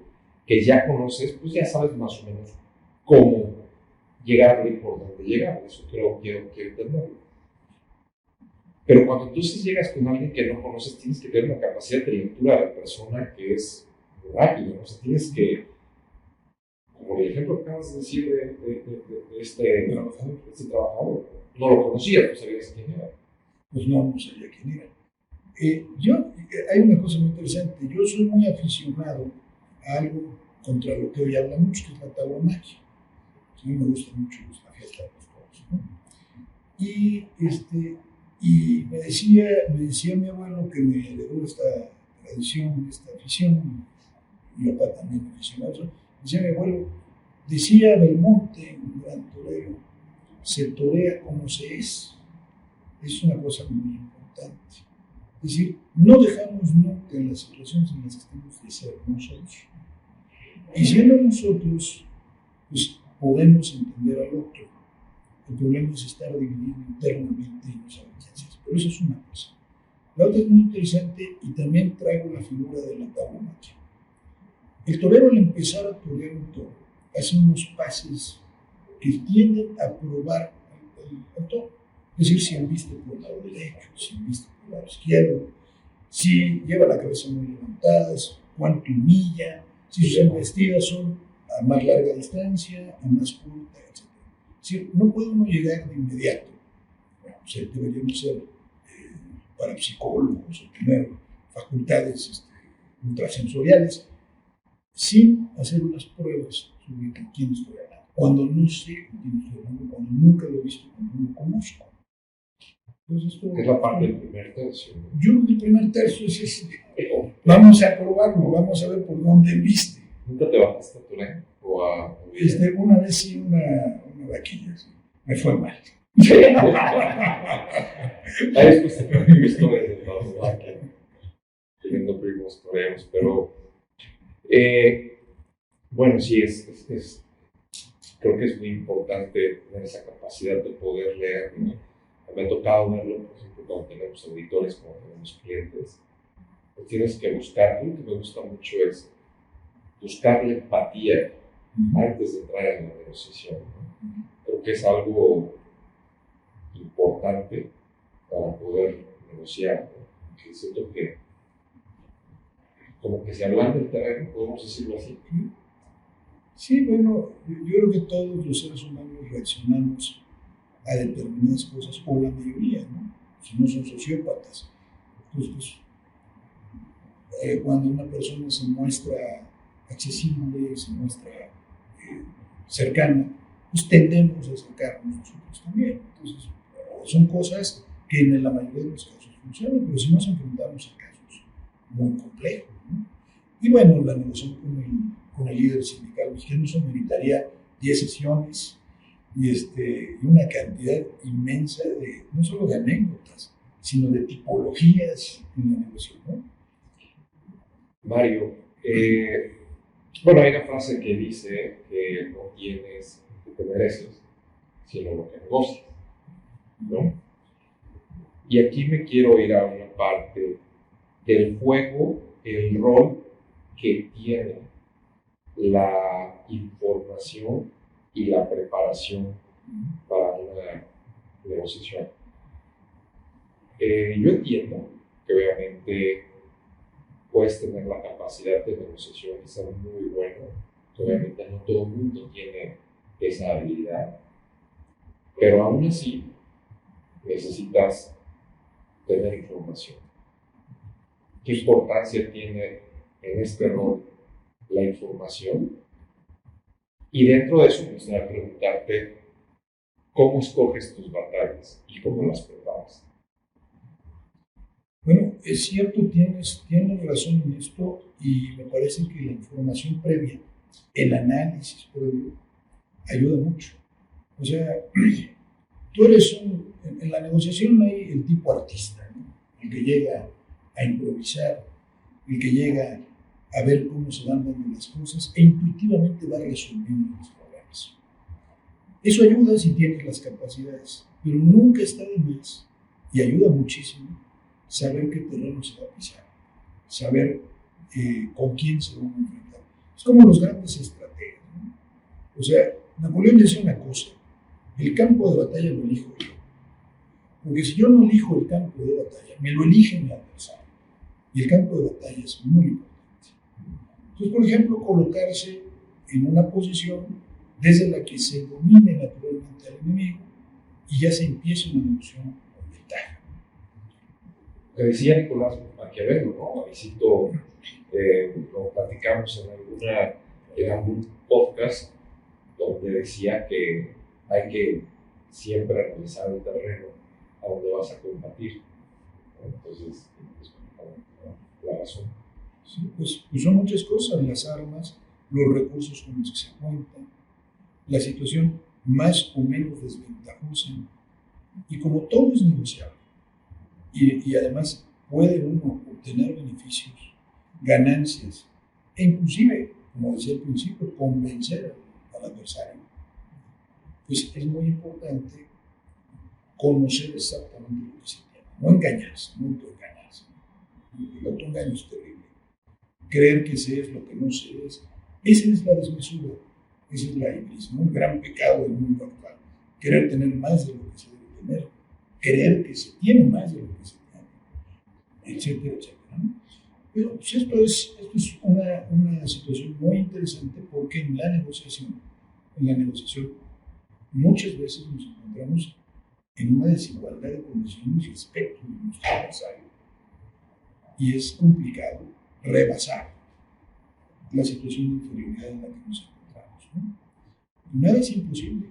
que ya conoces, pues ya sabes más o menos cómo llegarle y por dónde llegar. Eso quiero entenderlo. Pero cuando entonces llegas con alguien que no conoces, tienes que tener una capacidad de lectura de persona que es rápida. O sea, tienes que, como el ejemplo que acabas de decir de este trabajador, no lo conocías, no sabías quién era. Pues no sabía quién era. Hay una cosa muy interesante. Yo soy muy aficionado a algo contra lo que hoy habla mucho, que es la tauromaquia. A mí me gusta mucho la fiesta de los toros, ¿no? Y me decía mi abuelo, que me heredó esta tradición, esta afición, mi papá también aficionado. Decía mi abuelo, decía Belmonte, un gran torero, se torea como se es. Es una cosa muy importante. Es decir, no dejamos nunca en las situaciones en las que estemos de ser nosotros. Y siendo nosotros, pues podemos entender al otro. El problema es estar dividido internamente y no saber quién es. Pero eso es una cosa. La otra es muy interesante y también traigo la figura de la tauromaquia. El torero, al empezar a torear un toro, hace unos pases que tienden a probar al toro. Es decir, si embiste por el lado derecho, si embiste por el lado izquierdo, si lleva la cabeza muy levantada, cuánto humilla, si sus embestidas son a más larga distancia, a más corta, etc. Es decir, no puede uno llegar de inmediato. Bueno, o sea, deberíamos ser parapsicólogos o tener facultades ultrasensoriales sin hacer unas pruebas sobre quién estoy hablando. Cuando no sé con quién estoy hablando, cuando nunca lo he visto, cuando no lo conozco. Entonces, es la parte del primer tercio. Yo creo que el primer tercio es ese. Vamos a probarlo, vamos a ver por dónde viste. ¿Nunca te bajaste a Tulane? Una vez sí, una vaquilla, sí. Me fue mal. Ahí después te conté historias de tauromaquia, teniendo primos toreros, pero bueno, sí, creo que es muy importante tener esa capacidad de poder leer, ¿no? Me ha tocado verlo, por ejemplo, cuando tenemos auditores, cuando tenemos clientes, pues tienes que buscar. Lo que me gusta mucho es buscar la empatía antes de entrar en la negociación, ¿no? Creo que es algo importante para poder negociar, ¿no? Que siento que como que se ablanda el terreno, podemos decirlo así. Sí, bueno, yo creo que todos los seres humanos reaccionamos a determinadas cosas, o la mayoría, ¿no? Si no son sociópatas. Entonces, cuando una persona se muestra accesible, se muestra cercana, pues tendemos a acercarnos nosotros también. Entonces, son cosas que en la mayoría de los casos funcionan, pero si nos enfrentamos a casos muy complejos, ¿no? Y bueno, la negociación con el líder sindical mexicano, eso meritaría 10 sesiones y una cantidad inmensa no solo de anécdotas, sino de tipologías en la negociación, ¿no? Mario, bueno, hay una frase que dice que no tienes lo que te mereces, sino lo que negocias, ¿no? Y aquí me quiero ir a una parte del juego, el rol que tiene la información y la preparación para una negociación. Yo entiendo que obviamente puedes tener la capacidad de negociación y ser muy bueno, que obviamente no todo el mundo tiene esa habilidad, pero aún así necesitas tener información. ¿Qué importancia tiene en este rol la información? Y dentro de eso me gustaría preguntarte cómo escoges tus batallas y cómo las preparas. Bueno, es cierto, tienes razón en esto, y me parece que la información previa, el análisis previo, ayuda mucho. O sea, tú eres en la negociación hay el tipo artista, ¿no? El que llega a improvisar, el que llega a ver cómo se van dando las cosas e intuitivamente va resolviendo los problemas. Eso ayuda si tienes las capacidades, pero nunca está de más, y ayuda muchísimo, saber qué terreno se va a pisar, saber con quién se va a enfrentar. Es como los grandes estrategas, ¿no? O sea, Napoleón decía una cosa: el campo de batalla lo elijo yo. Porque si yo no elijo el campo de batalla, me lo elige mi adversario. Y el campo de batalla es muy importante. Entonces, por ejemplo, colocarse en una posición desde la que se domine naturalmente al enemigo y ya se empieza una noción con ventaja. Lo que decía Nicolás Maquiavelo, ¿no? Ahí cito, lo platicamos en algún podcast donde decía que hay que siempre revisar el terreno a donde vas a combatir. Entonces, la razón. Sí, pues son muchas cosas: las armas, los recursos con los que se cuentan, la situación más o menos desventajosa, y como todo es negociable, y además puede uno obtener beneficios, ganancias, e inclusive, como decía al principio, convencer al adversario, pues es muy importante conocer exactamente lo que se tiene, no engañarse, no autoengañarse. El autoengaño es terrible. Creer que se es lo que no se es, esa es la desmesura, esa es la iblis, ¿no? Un gran pecado del mundo actual. Querer tener más de lo que se debe tener, creer que se tiene más de lo que se tiene, etcétera, etcétera, ¿no? Pero pues esto es una situación muy interesante, porque en la negociación muchas veces nos encontramos en una desigualdad de condiciones respecto de nuestro adversario, y es complicado rebasar la situación de inferioridad en la que nos encontramos, ¿no? Nada es imposible,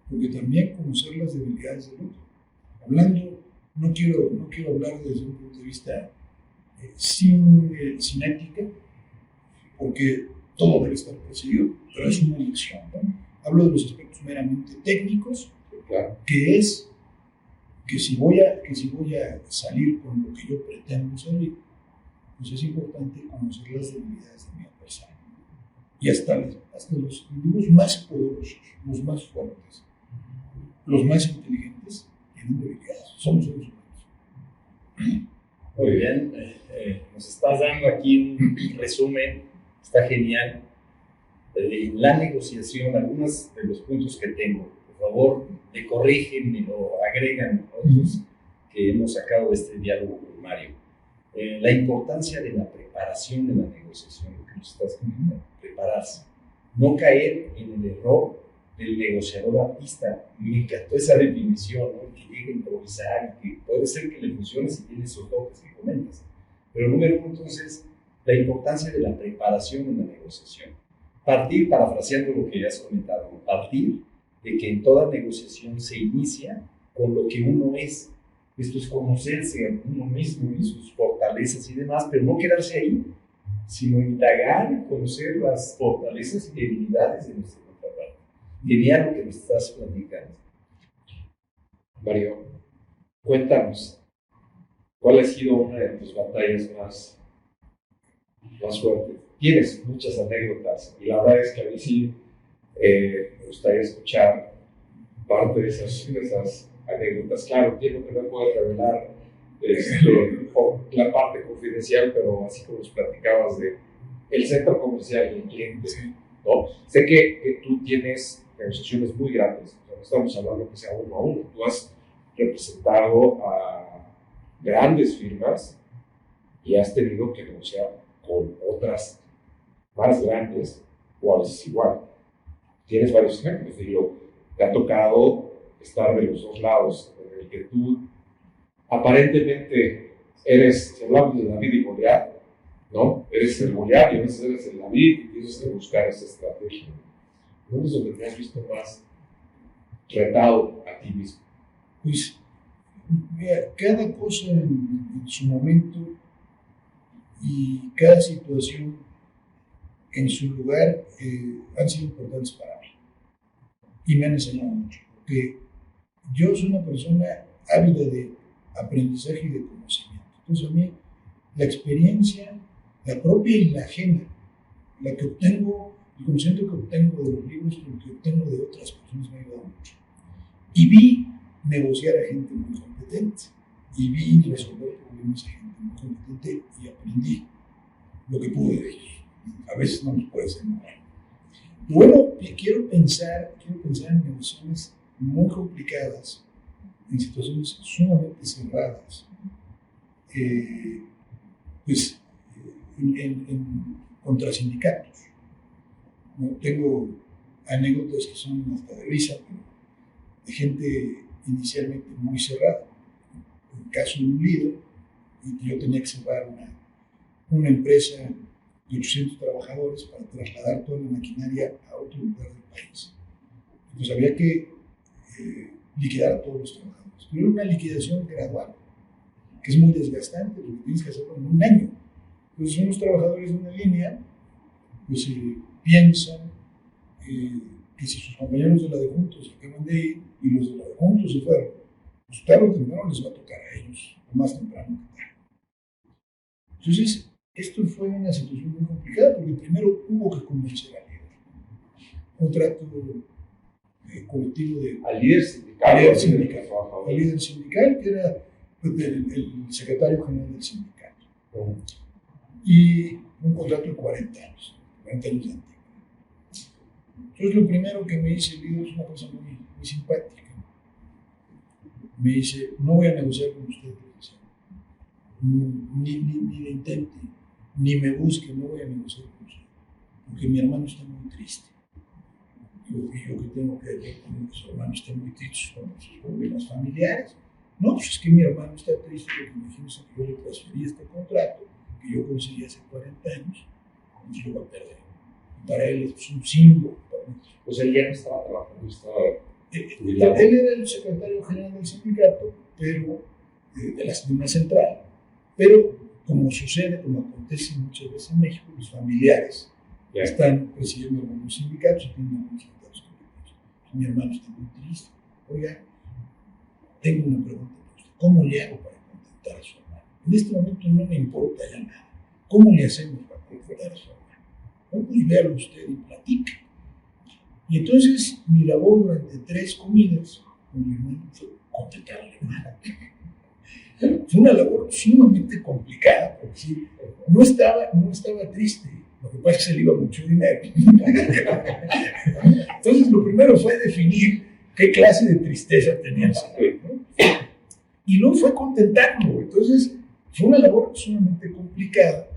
porque también conocer las debilidades del otro. Hablando, no quiero hablar desde un punto de vista sin ética, porque todo debe estar perseguido, pero es una elección, ¿no? Hablo de los aspectos meramente técnicos, Claro. que es que si voy a salir con lo que yo pretendo salir, pues es importante conocer las debilidades de mi adversario. Y hasta los individuos más poderosos, los más fuertes, los más inteligentes, tienen debilidades. Somos seres humanos. Muy bien, nos estás dando aquí un resumen, está genial. En la negociación, algunos de los puntos que tengo, por favor, me corrigen o agregan otros que hemos sacado de este diálogo con Mario. La importancia de la preparación de la negociación, lo que nos estás comentando, prepararse, no caer en el error del negociador artista. Me encantó esa definición, ¿no? Que llega a improvisar y que puede ser que le funcione si tiene esos toques que comentas. Pero número uno, entonces, la importancia de la preparación en la negociación. Partir, parafraseando lo que ya has comentado, partir de que en toda negociación se inicia con lo que uno es. Esto es conocerse a uno mismo y sus fortalezas y demás, pero no quedarse ahí, sino indagar y conocer las fortalezas y debilidades de nuestra contraparte. Genial lo que nos estás platicando. Mario, cuéntanos, ¿cuál ha sido una de tus batallas más fuertes? Tienes muchas anécdotas, y la verdad es que a mí sí me gustaría escuchar parte de esas anécdotas. Claro, entiendo que no puedes revelar la parte confidencial, pero así como nos platicabas de el centro comercial y el cliente, ¿no? Sé que tú tienes negociaciones muy grandes, o sea, no estamos hablando que sea uno a uno. Tú has representado a grandes firmas y has tenido que negociar con otras más grandes, o a veces igual. Tienes varios ejemplos, digo, te ha tocado estar de los dos lados, en el que tú aparentemente eres, si hablamos de David y Goliat, ¿no? Eres el Goliat y a veces eres el David y tienes que buscar esa estrategia. ¿Dónde es donde te has visto más retado a ti mismo? Pues, mira, cada cosa en su momento y cada situación en su lugar han sido importantes para mí y me han enseñado mucho, porque yo soy una persona ávida de aprendizaje y de conocimiento. Entonces a mí la experiencia, la propia y la ajena, la que obtengo, el conocimiento que obtengo de los libros, lo que obtengo de otras personas, me ha ayudado mucho. Y vi negociar a gente muy competente, y vi resolver problemas a gente muy competente, y aprendí lo que pude de ellos. a veces no nos puede ser muy bueno. Y bueno, quiero pensar en negociaciones muy complicadas, en situaciones sumamente cerradas, pues contra sindicatos. ¿No? Tengo anécdotas que son hasta de risa, pero de gente inicialmente muy cerrada. En el caso de un líder, yo tenía que cerrar una empresa de 800 trabajadores para trasladar toda la maquinaria a otro lugar del país. Entonces había que liquidar a todos los trabajadores. Pero era una liquidación gradual, que es muy desgastante, porque tienes que hacerlo en un año. Entonces unos trabajadores de una línea pues piensan que si sus compañeros de la de juntos se acaban de ir y los de la de juntos se fueron, pues tarde o temprano les va a tocar a ellos, o más temprano que tarde. Entonces, esto fue una situación muy complicada porque primero hubo que convencer al líder. Un trato colectivo al líder sindical. Al líder sindical, que era el secretario general del sindicato. Y un contrato de 40 años de antigüedad. Entonces, lo primero que me dice el líder es una cosa muy, muy simpática. Me dice: no voy a negociar con usted, ni le intente, ni me busque, no voy a negociar con usted, porque mi hermano está muy triste. Yo que tengo que ver con que su hermano está muy triste con sus problemas familiares. No, pues es que mi hermano está triste porque imagínense que yo le transferí este contrato que yo conseguí hace 40 años, y lo va a perder. Para él es un símbolo. O sea, él ya no estaba trabajando, estaba jubilado. Él era el secretario general del sindicato, pero de una central. Pero, como sucede, como acontece muchas veces en México, los familiares están presidiendo algunos sindicatos y tienen algunos sindicatos colectivos. Mi hermano está muy triste. Oiga, tengo una pregunta para usted. ¿Cómo le hago para contentar a su hermano? En este momento no me importa ya nada. ¿Cómo le hacemos para contentar a su hermano? Bueno, pues véalo usted y platique. Y entonces mi labor durante 3 comidas con mi hermano fue contentar a la hermana. Fue una labor sumamente complicada, porque sí, no estaba triste. Lo que pasa es que se le iba mucho dinero. Entonces lo primero fue definir qué clase de tristeza tenía el señor, ¿no? Y luego fue contentarlo. Entonces fue una labor sumamente complicada.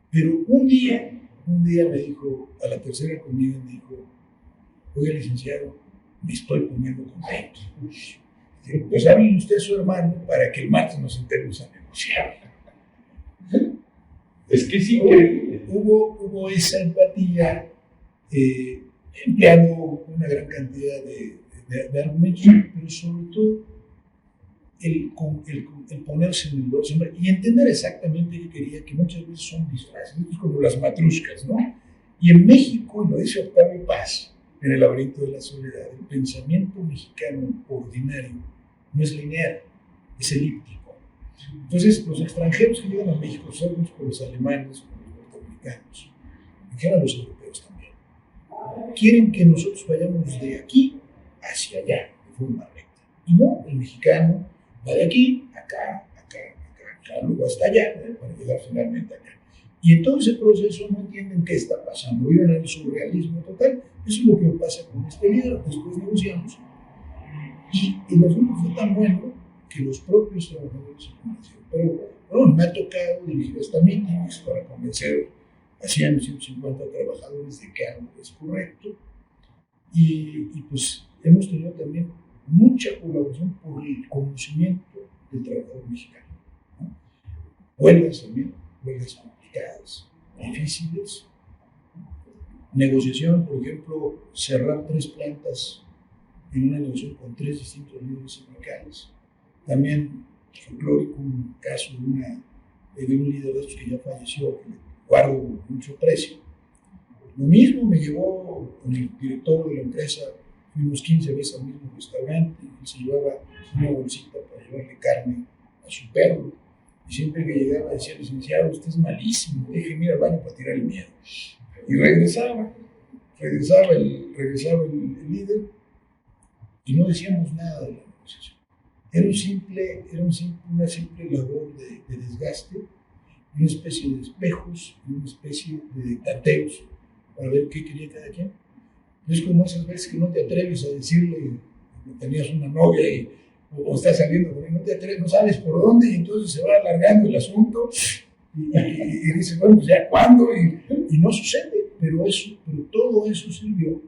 Pero un día me dijo, a la tercera comida me dijo: oiga, licenciado, me estoy poniendo contento. Pues hable usted a su hermano para que el martes nos sentemos a negociar. Es que sí, hubo esa empatía, empleando una gran cantidad de argumentos, pero sobre todo el ponerse en el lugar y entender exactamente qué quería, que muchas veces son disfraces, es como las matrushkas, ¿no? Y en México, lo dice Octavio Paz, en El laberinto de la soledad, el pensamiento mexicano ordinario no es lineal, es elíptico. Entonces, los extranjeros que llegan a México, son con los alemanes, con los norteamericanos, en general los europeos también, quieren que nosotros vayamos de aquí hacia allá, de forma recta. Y no, el mexicano va de aquí, acá, luego hasta allá, para llegar finalmente acá. Y en todo ese proceso no entienden qué está pasando, viven en el surrealismo total. Eso es lo que me pasa con este líder. Después negociamos y el asunto fue tan bueno que los propios trabajadores se convencieron. Pero bueno, me ha tocado dirigir esta meetings para convencer a 100, 150 trabajadores de que algo es correcto, y pues hemos tenido también mucha colaboración por el conocimiento del trabajador mexicano, ¿no? Huelgas también, huelgas complicadas, difíciles. Negociación, por ejemplo, cerrar 3 plantas en una negociación con 3 distintos líderes sindicales. También folclórico, un caso de un líder de estos que ya falleció, que le guardo mucho precio. Lo mismo me llevó con el director de la empresa, fuimos 15 veces al mismo restaurante, y se llevaba una bolsita para llevarle carne a su perro. Y siempre que llegaba decía: licenciado, usted es malísimo, déjeme ir al baño para tirar el miedo. Y regresaba el líder y no decíamos nada de la negociación. Era una simple labor de desgaste, una especie de espejos y una especie de tanteos para ver qué quería cada quien. Es como esas veces que no te atreves a decirle que tenías una novia o estás saliendo con él, no te atreves, no sabes por dónde, y entonces se va alargando el asunto y dices, bueno, pues ya cuándo, y no sucede, pero todo eso sirvió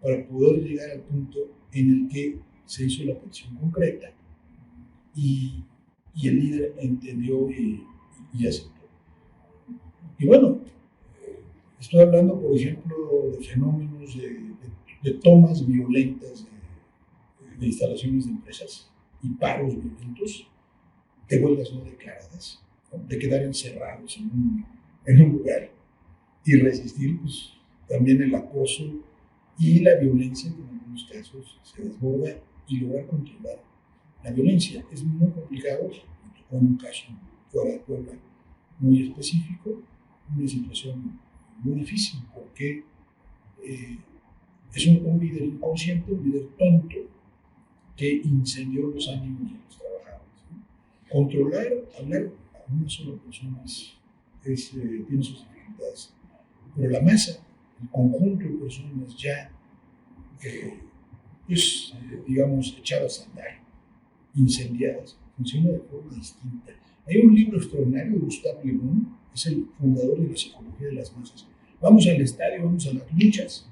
para poder llegar al punto en el que se hizo la petición concreta y el líder entendió y aceptó. Y bueno, estoy hablando, por ejemplo, de fenómenos de tomas violentas de instalaciones de empresas y paros violentos, de huelgas no declaradas, ¿no? De quedar encerrados en un lugar y resistir pues, también el acoso y la violencia que en algunos casos se desborda y lograr controlar la violencia. Es muy complicado, con un caso fuera de Puebla muy específico, una situación muy difícil porque es un líder inconsciente, un líder tonto que incendió los ánimos de los trabajadores, ¿no? Controlar, hablar a una sola persona tiene sus dificultades, pero la masa, el conjunto de personas ya, digamos, echadas a andar, incendiadas, funciona de forma distinta. Hay un libro extraordinario de Gustave Le Bon, es el fundador de la psicología de las masas. Vamos al estadio, vamos a las luchas.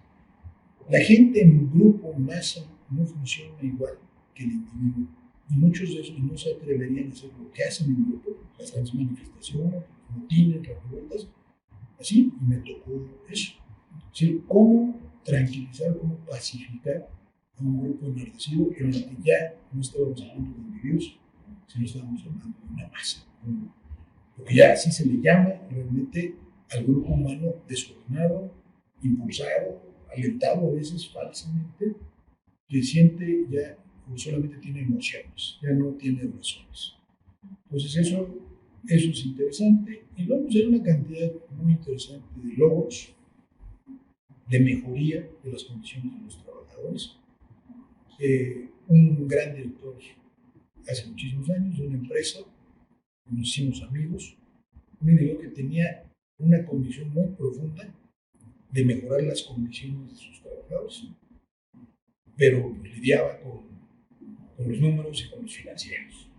La gente en grupo, en masa, no funciona igual que el individuo. Y muchos de esos no se atreverían a hacer lo que hacen en grupo, las grandes manifestaciones, los motines, las revueltas. Así, y me tocó eso. Es decir, cómo tranquilizar, cómo pacificar a un grupo enardecido en el que ya no estábamos hablando de individuos, sino estábamos hablando de una masa. Porque ya así se le llama realmente al grupo humano desordenado, impulsado, alentado a veces falsamente, que siente ya, o solamente tiene emociones, ya no tiene razones. Entonces eso es interesante. Y luego pues, hay una cantidad muy interesante de logros, de mejoría de las condiciones de los trabajadores. Un gran director hace muchísimos años de una empresa, nos hicimos amigos, un individuo que tenía una condición muy profunda de mejorar las condiciones de sus trabajadores, pero lidiaba con los números y con los financieros,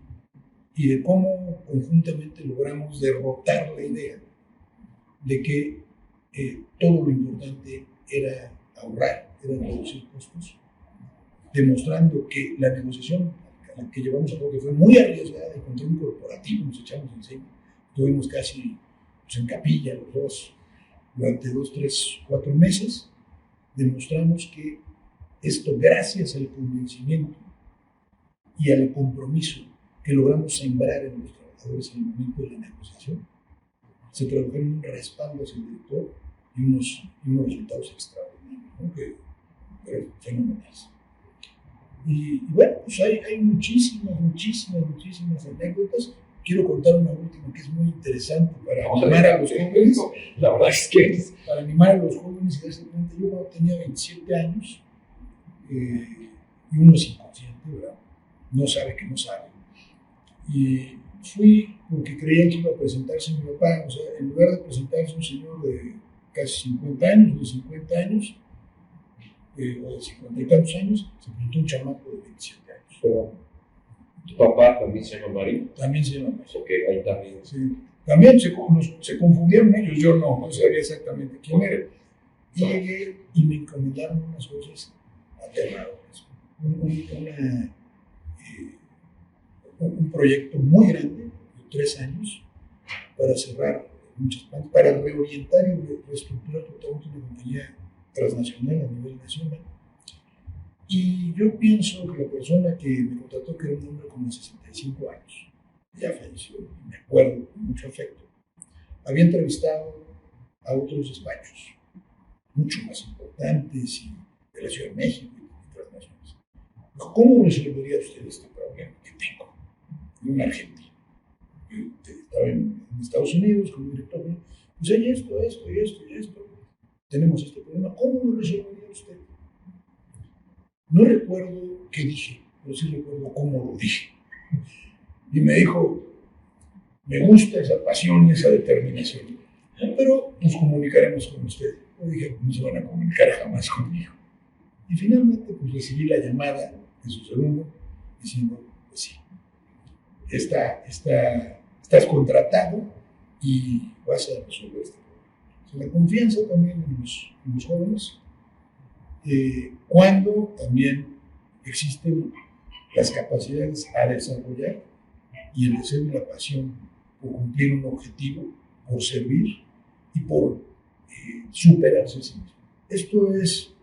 y de cómo conjuntamente logramos derrotar la idea de que todo lo importante era ahorrar, era reducir costos, demostrando que la negociación a la que llevamos a cabo, que fue muy arriesgada, de control corporativo, nos echamos encima, estuvimos casi pues, en capilla los dos, durante 2, 3, 4 meses, demostramos que esto, gracias al convencimiento y al compromiso que logramos sembrar en los trabajadores en el momento de la negociación, se tradujo en un respaldo hacia el director y unos resultados extraordinarios, ¿no? Pero fenomenales. Y bueno, pues hay muchísimas anécdotas. Quiero contar una última que es muy interesante para animar a los jóvenes. La verdad es que para animar a los jóvenes y darse cuenta. Yo cuando tenía 27 años, y uno es inconsciente, ¿verdad? No sabe que no sabe. Y fui porque creía que iba a presentarse mi papá. O sea, en lugar de presentarse un señor de casi 50 años, de 50 años, o de 50 y tantos años, se presentó un chamaco de 27 años. Pero, ¿tu papá también se llama Mario? También se llama Mario. Ok, ahí también. Sí. También se confundieron ellos, yo no sabía exactamente quién era. Y llegué y me encomendaron unas cosas aterradoras. Un proyecto muy grande, de 3 años, para cerrar muchas plantas, para reorientar y reestructurar totalmente una compañía transnacional a nivel nacional. Y yo pienso que la persona que me contrató, que era un hombre como de 65 años, ya falleció, me acuerdo con mucho afecto, había entrevistado a otros despachos, mucho más importantes, y de la Ciudad de México y transnacionales. ¿Cómo resolvería usted este problema que tengo en una Argentina? Estaba en Estados Unidos con un director, pues hay esto, tenemos este problema, ¿cómo lo resolvería usted? No recuerdo qué dije, pero sí recuerdo cómo lo dije. Y me dijo, me gusta esa pasión y esa determinación, pero nos comunicaremos con ustedes. Yo dije, no se van a comunicar jamás conmigo. Y finalmente, pues recibí la llamada de su segundo diciendo, pues sí, estás contratado y vas a resolver este problema. O sea, la confianza también en los jóvenes, cuando también existen las capacidades a desarrollar y el deseo y la pasión por cumplir un objetivo, por servir y por superarse a sí mismo. Esto es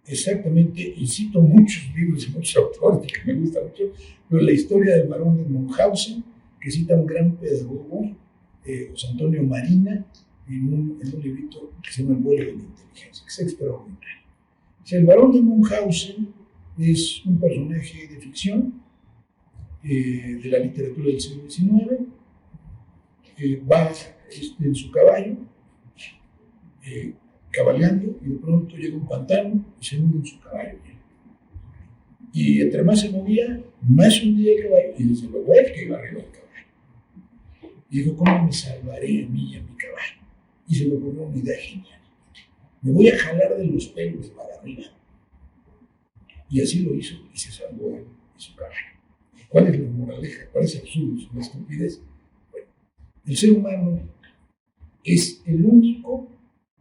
exactamente, y cito muchos libros y muchos autores que me gustan mucho, pero la historia del barón de Munchausen, que cita un gran pedagogo, José Antonio Marina, en un librito que se llama El vuelo de la inteligencia, que es extraordinario. O sea, el barón de Munchausen es un personaje de ficción de la literatura del siglo XIX, va en su caballo, cabalgando, y de pronto llega un pantano y se hunde en su caballo. Y entre más se movía, más se hundía el caballo, y desde luego él que iba arriba del caballo. Y dijo, ¿cómo me salvaré a mí y a mi caballo? Y se le ocurrió una idea genial. Me voy a jalar de los pelos para arriba. Y así lo hizo y se salvó de su caballo. ¿Cuál es la moraleja? Parece absurdo, es una estupidez. Bueno, el ser humano es el único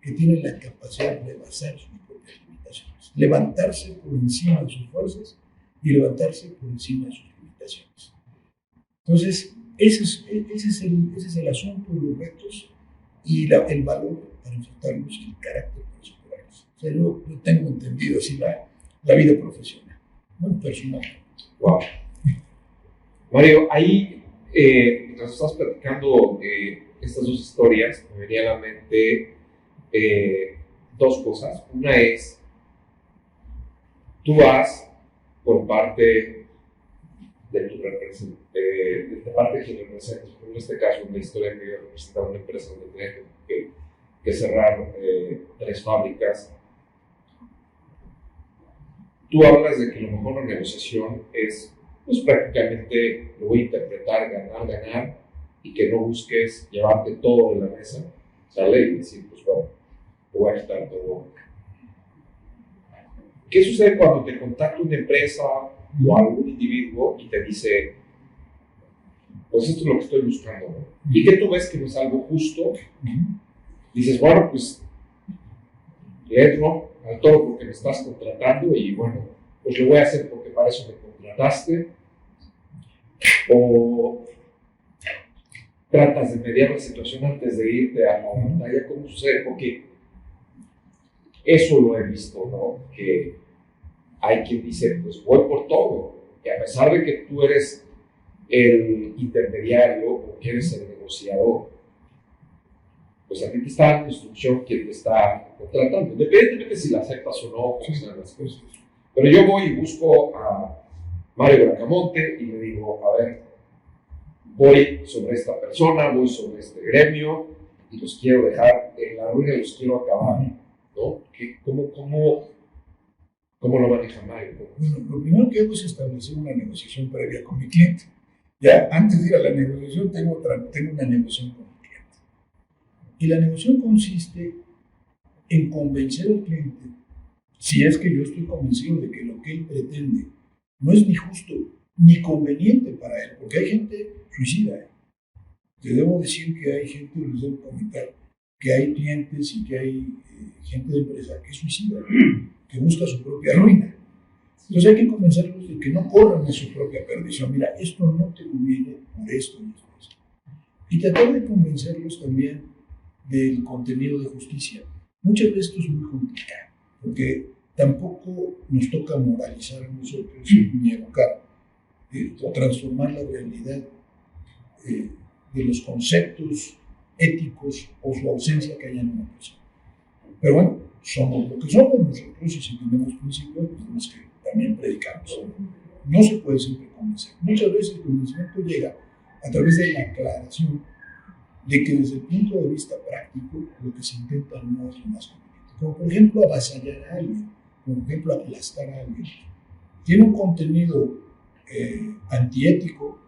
que tiene la capacidad de rebasar sus propias limitaciones, levantarse por encima de sus fuerzas y levantarse por encima de sus limitaciones. Entonces, ese es el asunto de los retos y el valor para enfrentarlos y el carácter para superarlos. O sea, yo tengo entendido así la vida profesional, muy personal. Wow. Mario, ahí, mientras estás platicando estas dos historias, me venía a la mente dos cosas. Una es, tú vas por parte de tu representante, de parte de quien representas. En este caso, en la historia que yo representaba una empresa donde tenía que cerrar 3 fábricas. Tú hablas de que lo mejor la negociación es, pues prácticamente lo voy a interpretar, ganar, y que no busques llevarte todo de la mesa, ¿sale? Y decir, pues bueno, te voy a quitar todo. ¿Qué sucede cuando te contacta una empresa o algún individuo y te dice, pues esto es lo que estoy buscando, ¿no? Y que tú ves que no es algo justo, dices, bueno, pues le entro al todo porque me estás contratando y bueno, pues lo voy a hacer porque para eso me contrataste, o tratas de mediar la situación antes de irte a la batalla. ¿Cómo sucede? Porque eso lo he visto, ¿no? Que hay quien dice, pues voy por todo, y a pesar de que tú eres el intermediario o que eres el negociador, pues a ti te está dando instrucción quien te está contratando, independientemente si la aceptas o no, como sean las cosas. Pero yo voy y busco a Mario Bracamonte y le digo, a ver, voy sobre esta persona, voy sobre este gremio y los quiero dejar en la ruina, los quiero acabar, ¿no? ¿Cómo lo maneja Mario? Bueno, lo primero que hago es establecer una negociación previa con mi cliente. Ya antes de ir a la negociación tengo una negociación con mi cliente. Y la negociación consiste en convencer al cliente, si es que yo estoy convencido de que lo que él pretende no es ni justo ni conveniente para él, porque hay gente suicida. Te debo decir que hay gente, les debo comentar, que hay clientes y que hay gente de empresa que es suicida, que busca su propia ruina. Entonces hay que convencerlos de que no corran de su propia perdición. Mira, esto no te conviene por esto y esto. Y tratar de convencerlos también del contenido de justicia. Muchas veces esto es muy complicado, porque tampoco nos toca moralizar a nosotros ni educar o transformar la realidad de los conceptos éticos o su ausencia que haya en una persona. Pero bueno, somos lo que somos nosotros y si tenemos principios, pues tenemos que también predicamos. No se puede siempre convencer. Muchas veces el convencimiento llega a través de la aclaración de que desde el punto de vista práctico lo que se intenta no es lo más conveniente. Como por ejemplo avasallar a alguien, como por ejemplo aplastar a alguien. Tiene un contenido antiético,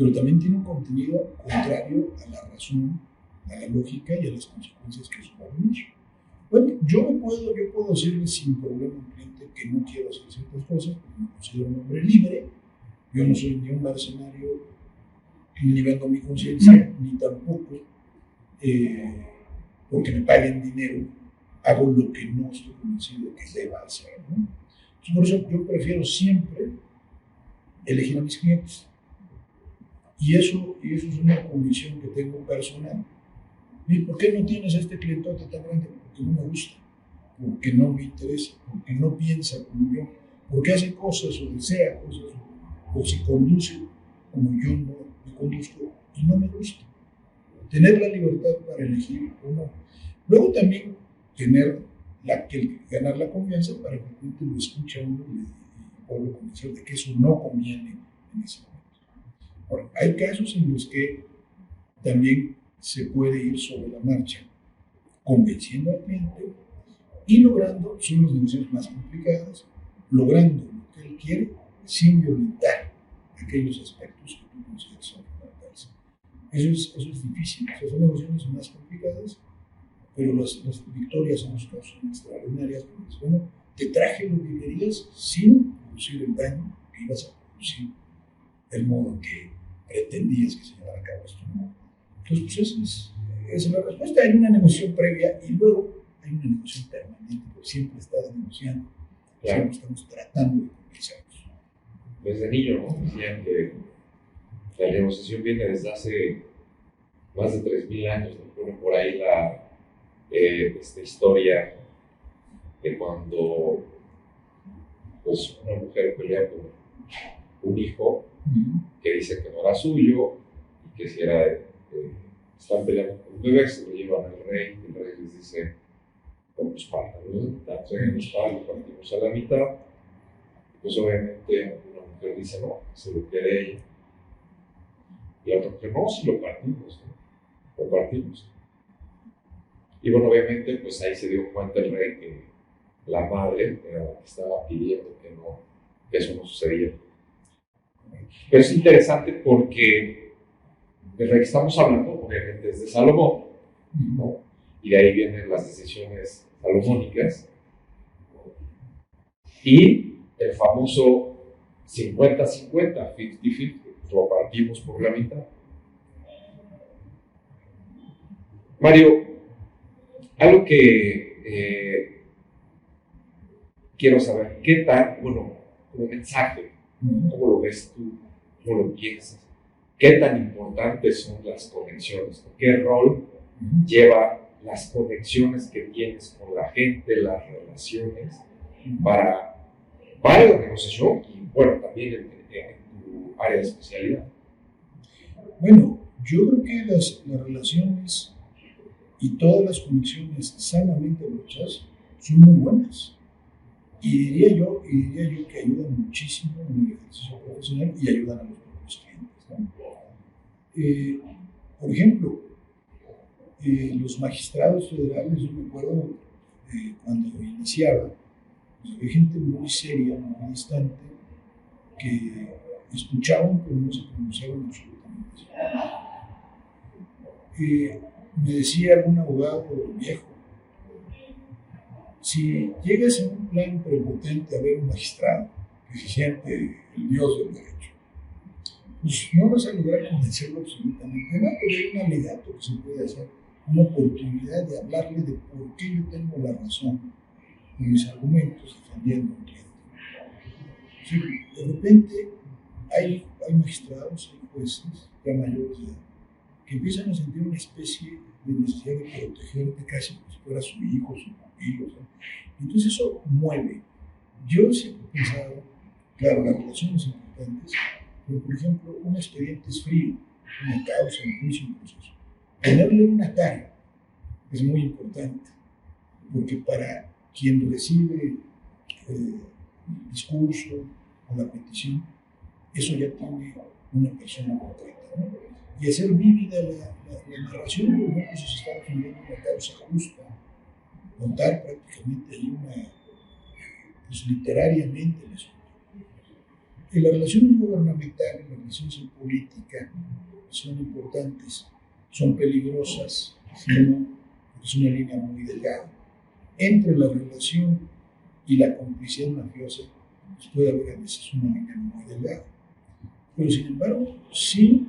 pero también tiene un contenido contrario a la razón, a la lógica y a las consecuencias que eso va a venir. Bueno, yo puedo decirle sin problema a un cliente que no quiero hacer ciertas cosas, porque me considero un hombre libre. Yo no soy ni un mercenario, ni vendo mi conciencia, ni tampoco, porque me paguen dinero, hago lo que no estoy convencido que deba hacer, ¿no? Entonces, por eso yo prefiero siempre elegir a mis clientes. Y eso es una convicción que tengo personal. ¿Y por qué no tienes a este clientote tan grande? Porque no me gusta, porque no me interesa, porque no piensa como yo, porque hace cosas o desea cosas, o se conduce como yo no me conduzco y no me gusta. Tener la libertad para elegir o no. Luego también ganar la confianza para que el cliente lo escuche a uno y pueda convencer de que eso no conviene en ese momento. Ahora, hay casos en los que también se puede ir sobre la marcha, convenciendo al cliente y logrando, son las negociaciones más complicadas, logrando lo que él quiere sin violentar aquellos aspectos que tú consideras son fundamentales. Eso es difícil, son negociaciones más complicadas, pero las victorias en los casos son extraordinarias, porque bueno, te traje lo que querías sin producir el daño que ibas a producir del modo que pretendías que se llevara a cabo esto, ¿no? Entonces, pues esa es la respuesta. Hay una negociación previa y luego hay una negociación permanente, porque siempre estás negociando, claro. Siempre estamos tratando de convencernos. Desde niño, ¿no? Decían que la negociación viene desde hace más de 3,000 años, ¿no? Bueno, por ahí esta historia de cuando pues, una mujer pelea por un hijo que dice que no era suyo y que si era están peleando por un bebé, se lo llevan al rey y el rey les dice pues pártanos a la mitad, lo partimos a la mitad. Pues obviamente una mujer dice no, se lo quede ella y la otra mujer no, si lo partimos, ¿no? Lo partimos. Y bueno, obviamente pues ahí se dio cuenta el rey que la madre era la que estaba pidiendo que eso no sucediera. Pero es interesante porque del rey que estamos hablando, obviamente es de Salomón, ¿no? Y de ahí vienen las decisiones salomónicas, ¿no? Y el famoso 50-50, 50-50, lo partimos por la mitad. Mario, algo que quiero saber, ¿qué tal, bueno, como mensaje, cómo lo ves tú, cómo lo piensas? ¿Qué tan importantes son las conexiones? ¿Qué rol lleva las conexiones que tienes con la gente, las relaciones, para la negociación y, bueno, también en tu área de especialidad? Bueno, yo creo que las relaciones y todas las conexiones sanamente hechas son muy buenas. Y diría yo que ayudan muchísimo en el ejercicio profesional y ayudan a los propios clientes, ¿no? Por ejemplo, los magistrados federales, yo me acuerdo cuando iniciaba, pues había gente muy seria, muy distante, que escuchaban pero no se pronunciaban absolutamente. Me decía algún abogado viejo, si llegas en un plan prepotente a ver un magistrado que se siente el dios del derecho, pues no vas a lograr convencerlo absolutamente de nada, pero hay un alegato que se puede hacer, una oportunidad de hablarle de por qué yo tengo la razón con mis argumentos defendiendo a un cliente. Sí, de repente hay magistrados, hay jueces ya mayores de edad que empiezan a sentir una especie de necesidad de protegerte casi como si fuera su hijo, su pupilo, ¿sí? Entonces eso mueve. Yo siempre he pensado, claro, las relaciones importantes, pero por ejemplo, un expediente es frío, una causa, un juicio, un proceso. Tenerle una cara es muy importante, porque para quien recibe el discurso o la petición, eso ya tiene una persona concreta, ¿no? Y hacer vívida la narración, por ejemplo, si se está defendiendo una causa justa, contar prácticamente ahí pues literariamente la historia. Y las relaciones gubernamentales, las relaciones en política son importantes, son peligrosas, sino es una línea muy delgada. Entre la relación y la complicidad mafiosa, pues puede haber a veces una línea muy delgada. Pero sin embargo, sí,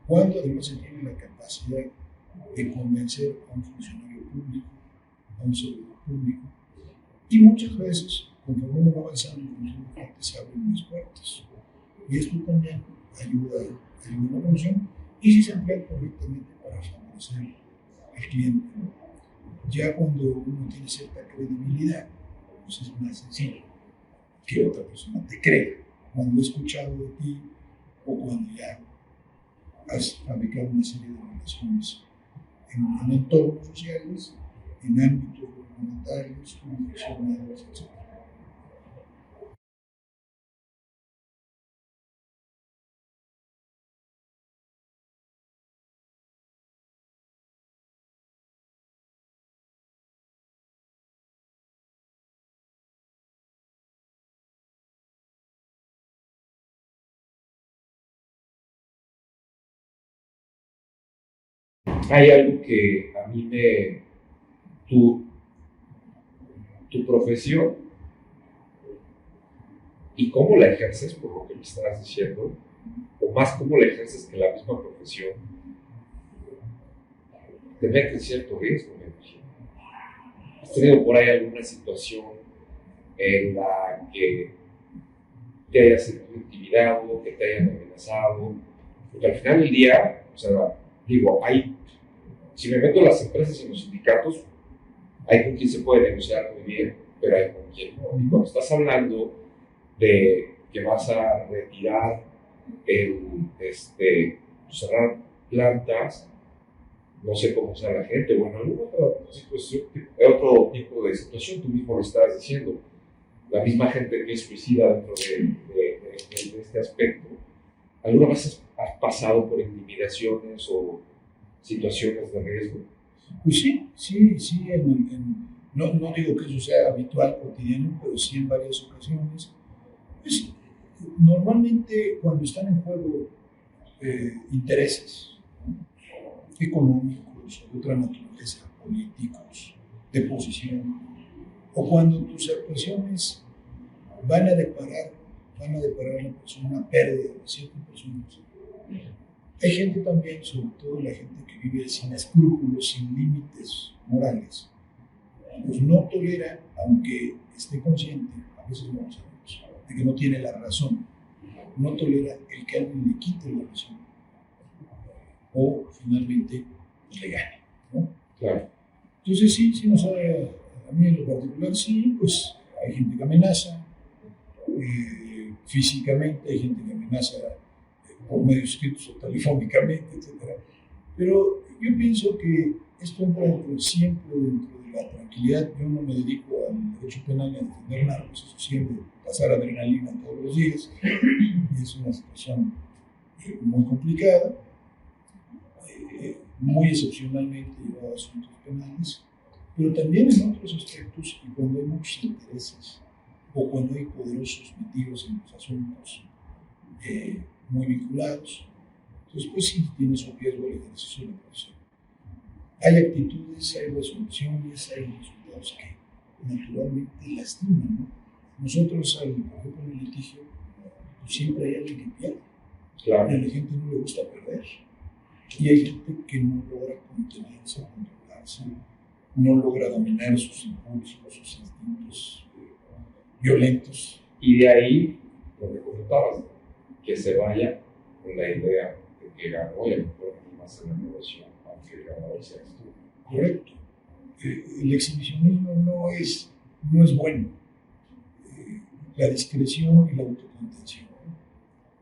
cuando además se tiene la capacidad de convencer a un funcionario público, a un servidor público, y muchas veces, conforme uno va avanzando en el frente, se abren más puertas. Y esto también ayuda a la promoción, y si se emplea correctamente para favorecer al cliente. Ya cuando uno tiene cierta credibilidad, pues es más sencillo que otra persona te crea. Cuando he escuchado de ti o cuando ya has fabricado una serie de relaciones en entornos sociales, en ámbitos gubernamentales, profesionales, etc. Hay algo que a mí tu profesión y cómo la ejerces, por lo que me estabas diciendo, o más cómo la ejerces que la misma profesión, te mete en cierto riesgo, me imagino. ¿Has tenido por ahí alguna situación en la que te hayas sentido intimidado, que te hayan amenazado? Porque al final del día, o sea, digo, si me meto en las empresas y en los sindicatos, hay con quien se puede negociar muy bien, pero hay con quien no. Y cuando estás hablando de que vas a retirar cerrar plantas, no sé cómo sea la gente, bueno, algún otro tipo de situación, tú mismo lo estabas diciendo, la misma gente que es suicida dentro de este aspecto. ¿Alguna vez has pasado por intimidaciones o situaciones de riesgo? Pues sí, no digo que eso sea habitual, cotidiano, pero sí en varias ocasiones. Pues, normalmente cuando están en juego intereses, ¿no?, económicos, de otra naturaleza, políticos, de posición, o cuando tus actuaciones van a deparar a la persona una pérdida de ciertas personas. Hay gente también, sobre todo la gente que vive sin escrúpulos, sin límites morales, pues no tolera, aunque esté consciente, a veces no lo sabemos, de que no tiene la razón, no tolera el que alguien le quite la razón o finalmente le gane, ¿no? Claro. Entonces sí nos ha, a mí en lo particular sí, pues hay gente que amenaza físicamente, hay gente que amenaza por medios escritos o telefónicamente, etc. Pero yo pienso que esto entra siempre dentro de la tranquilidad. Yo no me dedico al derecho penal ni a defender narcos, eso siempre pasar adrenalina todos los días. Es una situación muy complicada, muy excepcionalmente llevada a asuntos penales, pero también en otros aspectos y cuando hay muchos intereses o cuando hay poderosos metidos en los asuntos muy vinculados. Entonces, pues sí, tiene su riesgo el ejercicio de la profesión. Hay actitudes, hay resoluciones, hay resultados que naturalmente lastiman, ¿no? Nosotros, por ejemplo, en el litigio, pues siempre hay alguien que pierde. Claro. Y a la gente no le gusta perder. Y hay gente que no logra contenerse, controlarse, no logra dominar sus impulsos, sus instintos violentos. Y de ahí, lo que comentabas, que se vaya con la idea de que ganó y a lo mejor más en la negociación, aunque el ganador seas tú. Correcto. El exhibicionismo no es bueno. La discreción y la autocontención.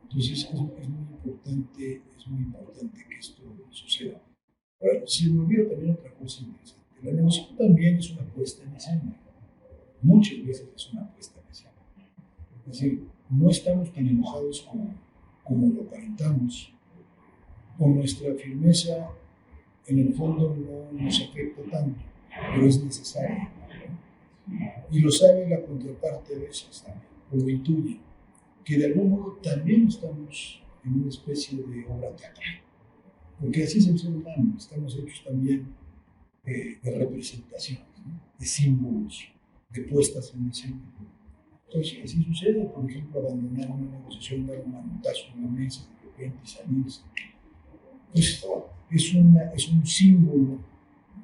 Entonces es muy importante que esto suceda. Ahora, se me olvida también otra cosa interesante. La negociación también es una puesta en escena. Muchas veces es una puesta en escena. Es decir, no estamos tan enojados como lo aparentamos, o nuestra firmeza en el fondo no nos afecta tanto, pero es necesaria. Y lo sabe la contraparte a veces también, o lo intuye. que de algún modo también estamos en una especie de obra teatral, porque así es el ser humano, estamos hechos también de representaciones, ¿no? De símbolos, de puestas en escena. Entonces, así sucede, por ejemplo, abandonar una negociación, dar un manotazo en la mesa de repente y salirse. Pues es un símbolo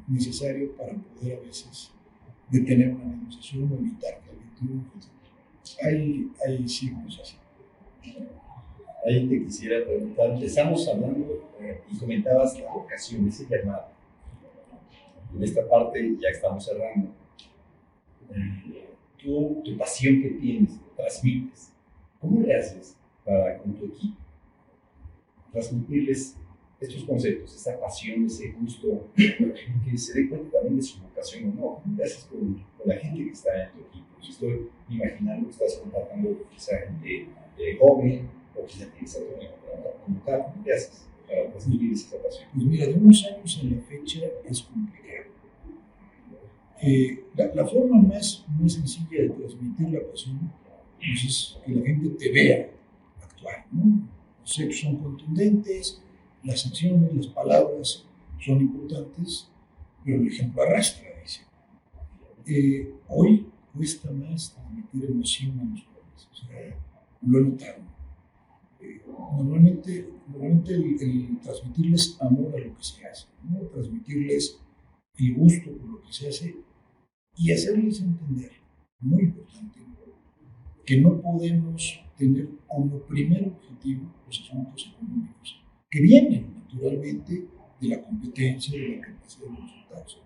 necesario para poder a veces detener una negociación o evitar que alguien triunfe. Hay símbolos así. Ahí te quisiera preguntar, empezamos hablando y comentabas la vocación, ese llamado. En esta parte ya estamos cerrando. Tu pasión que tienes, transmites. ¿Cómo le haces para con tu equipo transmitirles estos conceptos, esa pasión, ese gusto, que se dé cuenta también de su vocación o no? ¿Cómo le haces con la gente que está en tu equipo? Yo estoy imaginando que estás contactando quizá gente joven o quizá tienes a tu equipo como tal. ¿Cómo le haces para transmitir esa pasión? Pues mira, de unos años en la fecha es complicado. La forma más sencilla de transmitir la pasión pues es que la gente te vea actuar, ¿no? Los hechos son contundentes, las acciones, las palabras son importantes, pero el ejemplo arrastra, dice. Hoy cuesta más transmitir emoción a los jóvenes, o sea, lo he notado. Normalmente el transmitirles amor a lo que se hace, ¿no? Transmitirles el gusto por lo que se hace y hacerles entender, muy importante, que no podemos tener como primer objetivo los asuntos económicos, que vienen naturalmente de la competencia, de la capacidad de los resultados,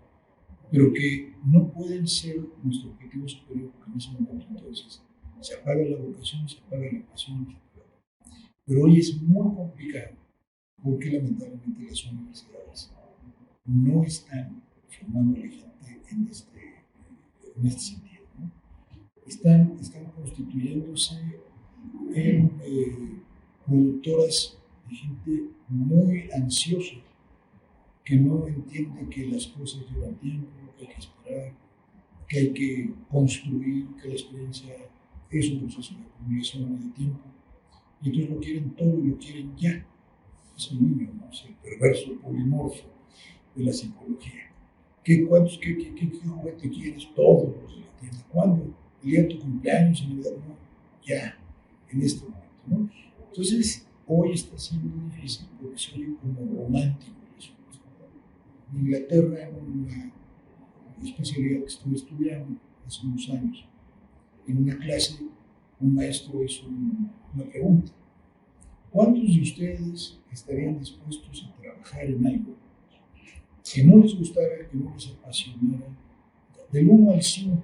pero que no pueden ser nuestro objetivo superior, porque en ese momento entonces se apaga la vocación, se apaga la pasión, pero hoy es muy complicado, porque lamentablemente las universidades no están formando a la gente en este sentido, ¿no? Están constituyéndose en productoras de gente muy ansiosa, que no entiende que las cosas llevan tiempo, que hay que esperar, que hay que construir, que la experiencia es un proceso de acumulación y de tiempo, y entonces lo quieren todo y lo quieren ya. Es el niño, ¿no? Es el perverso polimorfo de la psicología. ¿Qué juguete quieres? Todos los de la tienda. ¿Cuándo? El día de tu cumpleaños, en Navidad, no. Ya, en este momento, ¿no? Entonces, hoy está siendo difícil porque se oye como romántico el asunto. En Inglaterra, en una especialidad que estuve estudiando hace unos años, en una clase, un maestro hizo una pregunta. ¿Cuántos de ustedes estarían dispuestos a trabajar en algo que no les gustara, que no les apasionara? Del 1 al 5,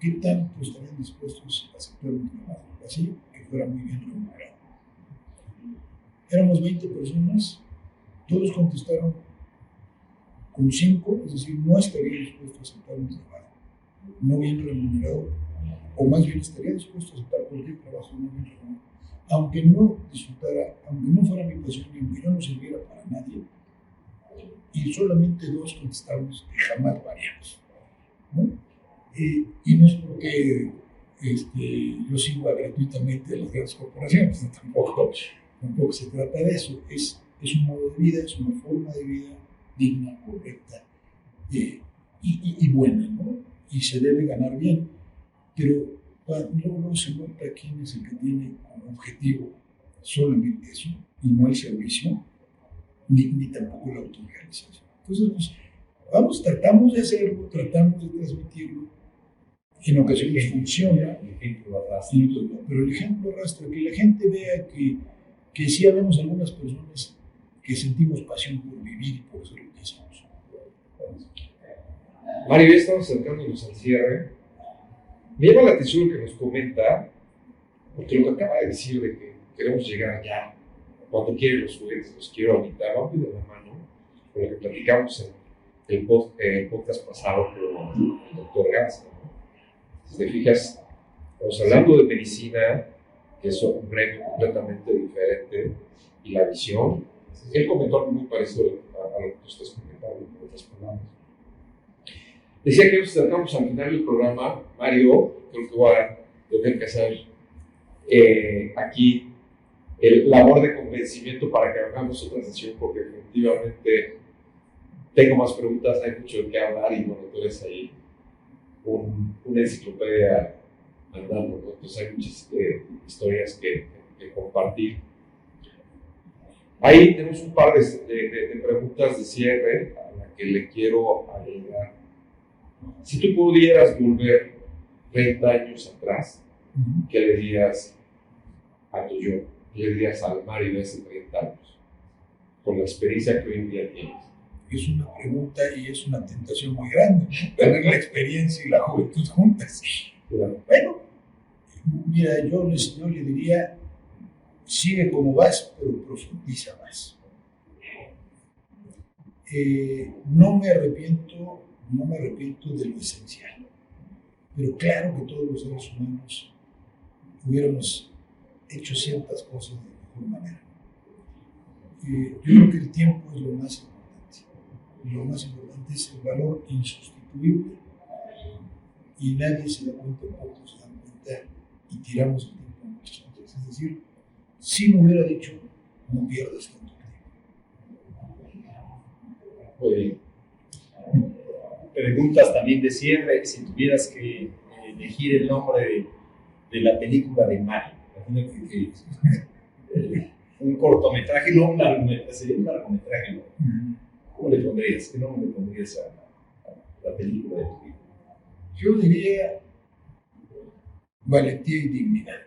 ¿qué tanto estarían dispuestos a aceptar un trabajo así, que fuera muy bien remunerado? Éramos 20 personas, todos contestaron con 5, es decir, no estaría dispuesto a aceptar un trabajo no bien remunerado, o más bien estaría dispuesto a aceptar cualquier trabajo no bien remunerado, aunque no disfrutara, aunque no fuera mi pasión y aunque yo no sirviera para nadie. Y solamente 2 contestamos que jamás lo haríamos, ¿no? Y no es porque yo sirva gratuitamente a las grandes corporaciones, ¿no? Tampoco se trata de eso. Es un modo de vida, es una forma de vida digna, correcta y buena, ¿no? Y se debe ganar bien, pero luego se nota quién es el que tiene como objetivo solamente eso y no el servicio, ni tampoco la autorrealización. Entonces, pues, tratamos de hacerlo, tratamos de transmitirlo. En ocasiones funciona, pero el ejemplo arrastra, que la gente vea que sí habemos algunas personas que sentimos pasión por vivir y por hacer lo que hacemos. Mario, ya estamos acercándonos al cierre. Me llama la atención lo que nos comenta, porque lo que acaba de decir de que queremos llegar ya, cuando quieren los juguetes, los quiero ahorita, va muy de la mano con lo que platicamos en el podcast pasado con el doctor Garza, ¿no? Si te fijas, estamos hablando de medicina, que es un reto completamente diferente, y la visión. Él comentó algo muy parecido a lo que tú estás comentando, en otras palabras. Decía que nos acercamos al final del programa. Mario, creo que voy a tener que hacer aquí el labor de convencimiento para que hagamos otra sesión, porque efectivamente tengo más preguntas, hay mucho de qué hablar y bueno, tú eres ahí una enciclopedia andando, ¿no? Entonces hay muchas historias que compartir. Ahí tenemos un par de preguntas de cierre a la que le quiero agregar. Si tú pudieras volver 30 años atrás, ¿qué le dirías a tu yo? ¿Qué le dirías al Mario de hace 30 años? Con la experiencia que hoy en día tienes. Es una pregunta y es una tentación muy grande, ¿no? Tener la experiencia y la juventud juntas. Claro. Bueno, mira, yo le diría, sigue como vas, pero profundiza más. No me arrepiento de lo esencial, pero claro que todos los seres humanos hubiéramos hecho ciertas cosas de mejor manera. Yo creo que el tiempo es lo más importante. Lo más importante es el valor insustituible y nadie se da cuenta, pocos se dan cuenta y tiramos el tiempo a muchas cosas. Es decir, si me hubiera dicho, no pierdas tanto tiempo. Muy bien. Preguntas también de cierre, si tuvieras que elegir el nombre de la película de Mario. Imagínate que un cortometraje, no un largometraje, sería un largometraje, ¿no? ¿Cómo le pondrías? ¿Qué nombre le pondrías a la película de tu vida? Yo diría valentía y dignidad.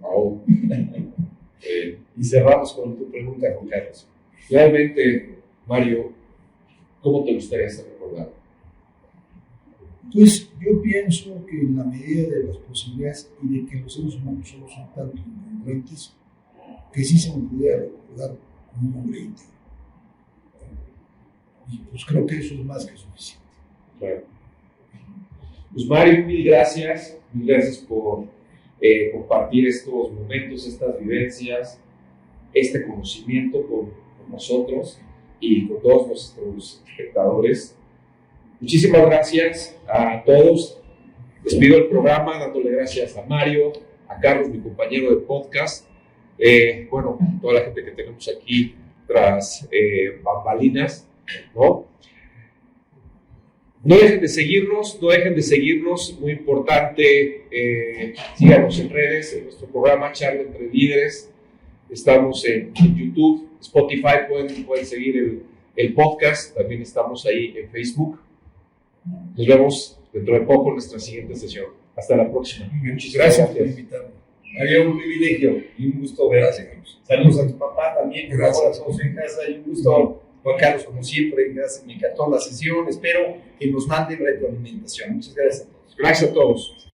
Wow. Y cerramos con tu pregunta, Juan Carlos. Realmente, Mario, ¿cómo te gustaría ser recordado? Pues yo pienso que en la medida de las posibilidades y de que los seres humanos solo son tanto incongruentes, que sí se me pudiera recordar como un hombre íntegro. Y pues creo que eso es más que suficiente. Claro. Pues Mario, mil gracias por compartir estos momentos, estas vivencias, este conocimiento con nosotros y con todos nuestros espectadores. Muchísimas gracias a todos. Despido el programa dándole gracias a Mario, a Carlos, mi compañero de podcast, bueno, toda la gente que tenemos aquí tras bambalinas, ¿no? No dejen de seguirnos, muy importante, síganos en redes, en nuestro programa Charla entre Líderes, estamos en YouTube, Spotify, pueden seguir el podcast, también estamos ahí en Facebook. Nos vemos dentro de poco en nuestra siguiente sesión. Hasta la próxima. Muchas gracias por invitarme. Había un privilegio y un gusto verte. Saludos a tu papá también, por favor, a todos en casa, y un gusto, Juan Carlos, como siempre. Gracias, me encantó la sesión. Espero que nos manden retroalimentación. Muchas gracias a todos. Gracias a todos.